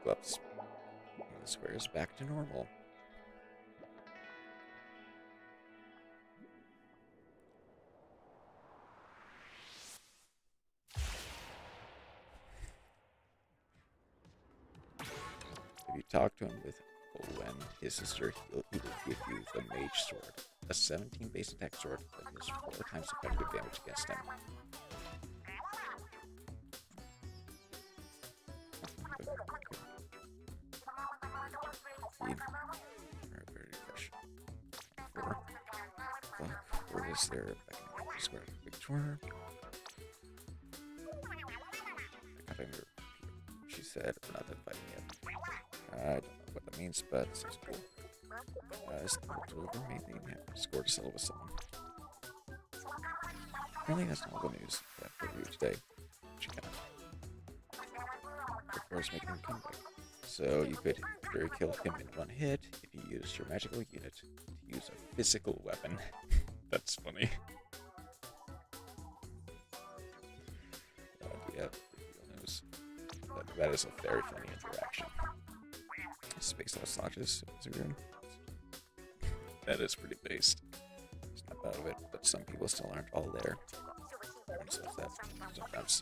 Go up. The square is back to normal. If you talk to him with Owen, his sister, he will give you the Mage Sword, a 17 base attack sword that deals 4 times effective damage against him. Where is there? Square big tour. She said, we're not done fighting yet. I don't know what that means, but it seems cool. Is the deliver maybe score to settle with someone. Apparently that's not all the news that for you today. Of course, making a comeback. So you could either kill him in one hit if you used your magical unit to use a physical weapon. That's funny. Yeah, news. That is a very funny interaction. Space out slotches. That is pretty based. Snap out of it, but some people still aren't all there. Sometimes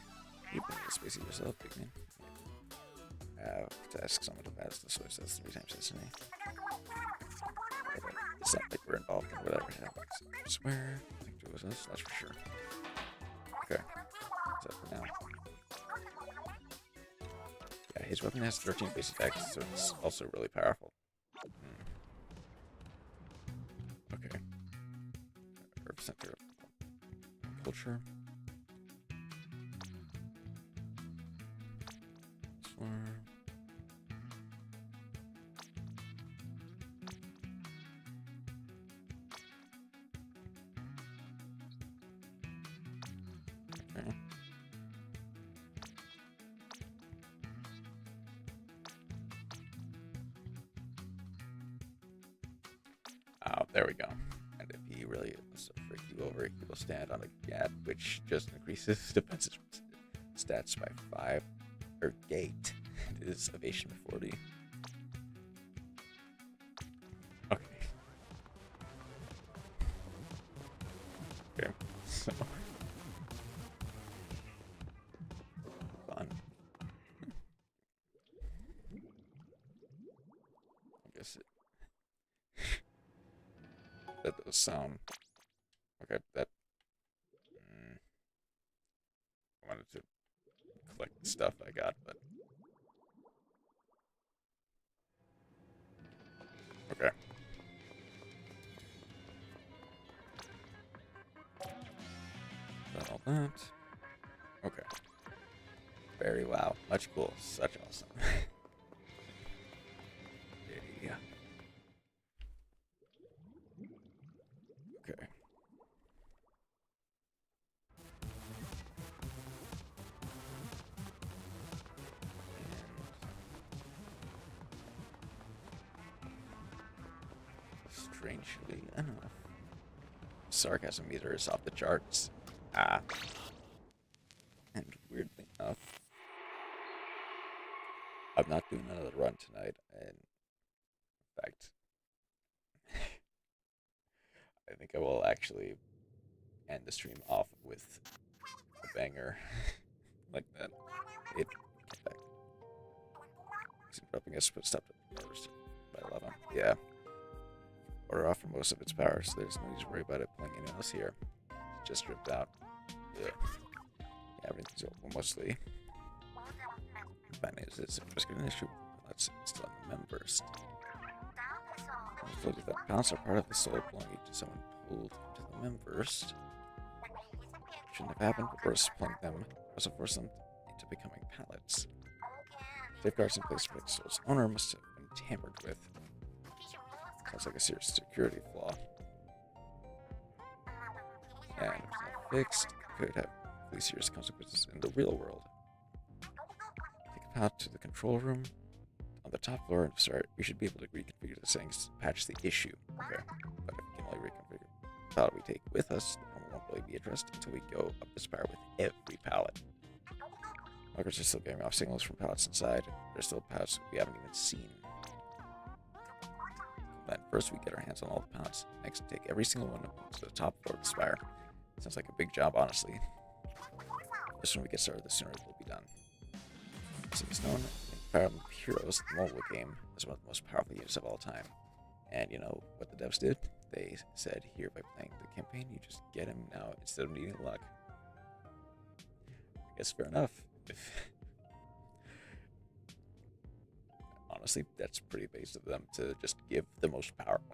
you bring the space yourself, big man. To ask someone to pass the switch, that's 3 times destiny. It's not like we're involved in whatever happens. I swear, I think it was us, that's for sure. Okay, that's it for now. Yeah, his weapon has 13 base attacks, so it's also really powerful. Okay. Herb Center Culture. Okay. Oh, there we go. And if he really wants to freak you over, he will stand on a gap, which just increases defensive stats by 5. Or gate. It is evasion 40. Okay. Okay. So fun. I guess it. That does sound. Okay, that. I wanted to collect the stuff I got, but. Okay. Done all that. Okay. Very wow. Much cool. Such awesome. Yeah. Okay. Strangely enough, sarcasm meter is off the charts. And weirdly enough, I'm not doing another run tonight, and in fact, I think I will actually end the stream off with a banger like that. It came back. He's interrupting us, but stopped at first by 11. Yeah. Order off for most of its power, so there's no need to worry about it pulling anyone else here. It's just stripped out. Yeah, everything's mostly. Bad news is if there's an issue, let's still on the members. I told you that pounds are part of the soul belonging to someone pulled into the members. shouldn't have happened, but worse, pulling them also forced them into becoming pallets. Safeguards in place to protect the store's owner must have been tampered with. Sounds like a serious security flaw. And if it's not fixed, it could have really serious consequences in the real world. Take a path to the control room on the top floor and start. We should be able to reconfigure the settings to patch the issue. Okay, but if we can only reconfigure the pallet we take with us, the problem won't really be addressed until we go up the spire with every pallet. Lockers are still getting off signals from pallets inside. There's still pallets we haven't even seen. Then first we get our hands on all the pallets. Next, take every single one up to the top floor of the spire. Sounds like a big job, honestly. The sooner we get started, the sooner it will be done. As it is known, Fire Emblem Heroes, the mobile game, is one of the most powerful units of all time. And you know what the devs did? They said, here, by playing the campaign, you just get him now instead of needing luck. I guess fair enough. Honestly, that's pretty base of them to just give the one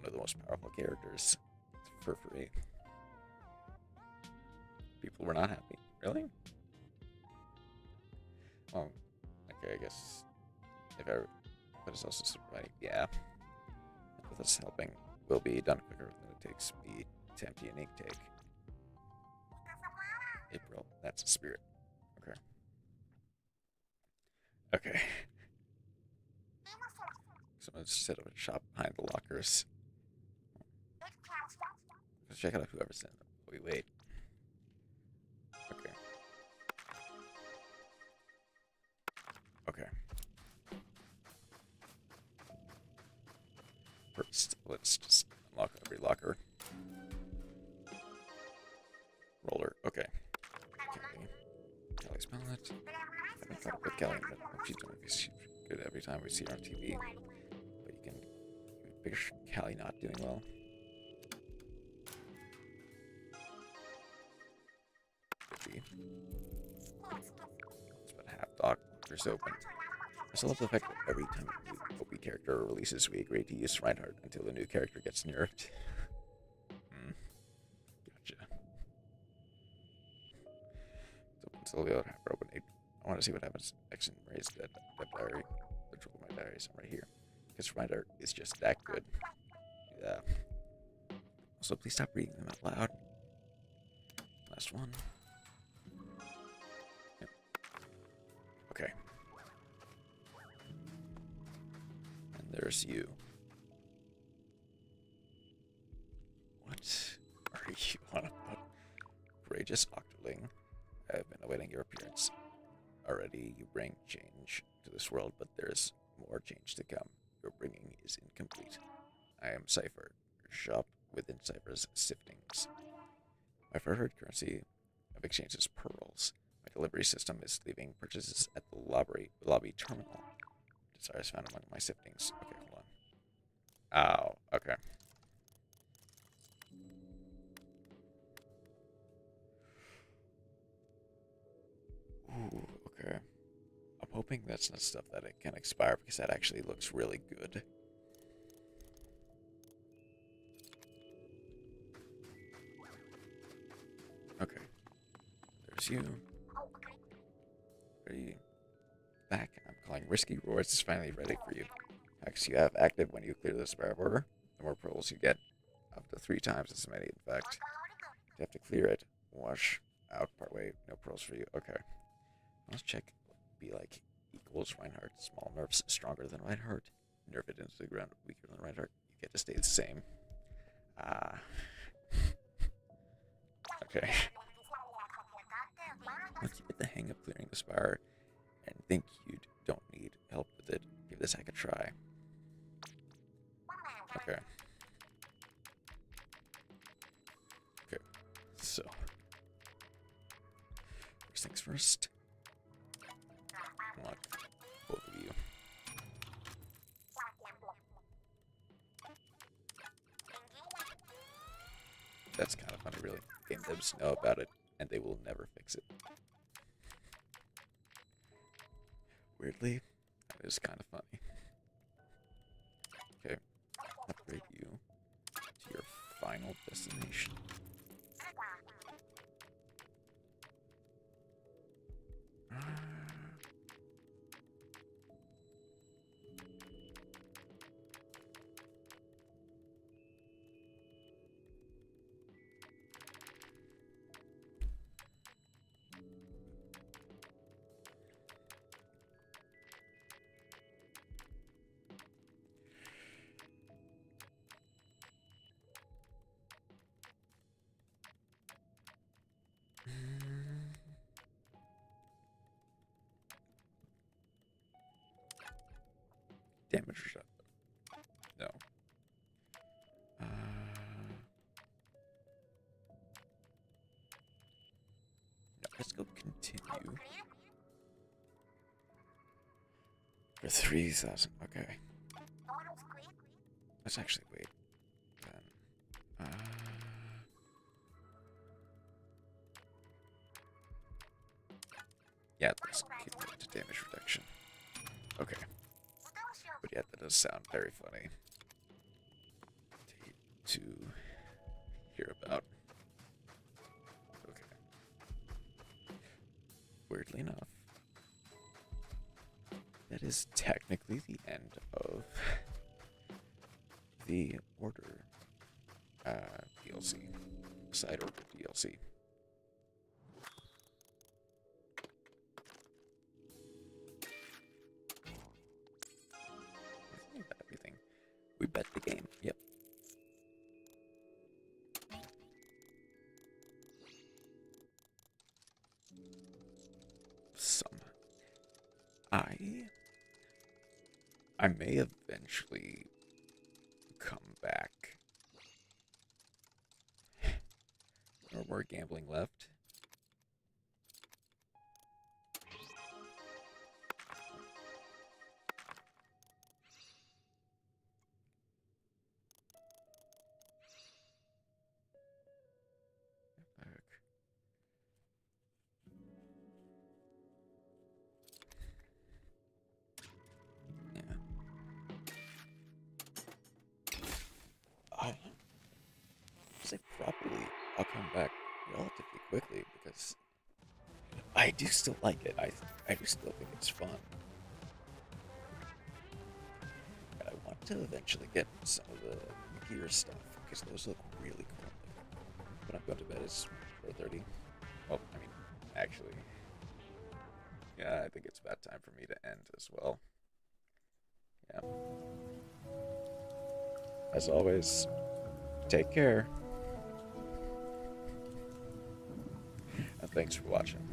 of the most powerful characters for free. People were not happy. Really? Well, okay, I guess but it's also providing, yeah. With us helping, will be done quicker than it takes me to empty an ink take. April, that's a spirit. Okay. Okay. Someone's set up a shop behind the lockers. Let's check out whoever's in them. We wait. Okay. Okay. First, let's just unlock every locker. Roller. Okay. Kelly's pallet. I haven't caught up with Kelly, but she's doing good every time we see her on TV. But you can picture Callie not doing well. It's about half doctors open. I still love the fact that every time a new OP character releases, we agree to use Reinhardt until the new character gets nerfed. Gotcha. Until the other half are open. I want to see what happens next in Ray's dead diary. The trouble of my diaries, I'm right here. Because Reinhardt is just that good. Yeah. Also, please stop reading them out loud. Last one. Yep. Okay. And there's you. What are you on about? Courageous Octoling. I've been awaiting your appearance. Already, you bring change to this world, but there's more change to come. Your bringing is incomplete. I am Cypher, your shop within Cypher's siftings. My preferred currency of exchange is pearls. My delivery system is leaving purchases at the lobby terminal. Desires found among my siftings. Okay, hold on. Ow, okay. Ooh, okay. I'm hoping that's not stuff that it can expire because that actually looks really good. Okay. There's you. Are you back? I'm calling Risky Rewards is finally ready for you. Hacks you have active when you clear the spire border. The more pearls you get, up to 3 times as many, in fact. You have to clear it. Wash out partway. No pearls for you. Okay. Let's check. Be like equals Reinhardt. Small nerfs stronger than Reinhardt. Nerf it into the ground weaker than Reinhardt. You get to stay the same. Okay. Once you get the hang of clearing the spire and think you don't need help with it, give this hack a try. Okay. Okay. So. First things first. Unlock both of you. That's kind of funny, really. Game devs know about it, and they will never fix it. Weirdly, that is kind of funny. Okay, upgrade you to your final destination. damage or something? No. No, let's go continue. For 3,000, okay. Let's actually wait. Then. Yeah, let's keep it to damage reduction. Okay. But yeah, that does sound very funny to hear about. Okay. Weirdly enough, that is technically the end of the order DLC, side order DLC. Everything. We bet the game. Yep. I may eventually come back. No more gambling left. Say probably I'll come back relatively quickly because I do still like it. I do still think it's fun. And I want to eventually get some of the gear stuff because those look really cool. When I'm going to bed is 4:30. Well, I mean, actually, yeah, I think it's about time for me to end as well. Yeah. As always, take care. And thanks for watching.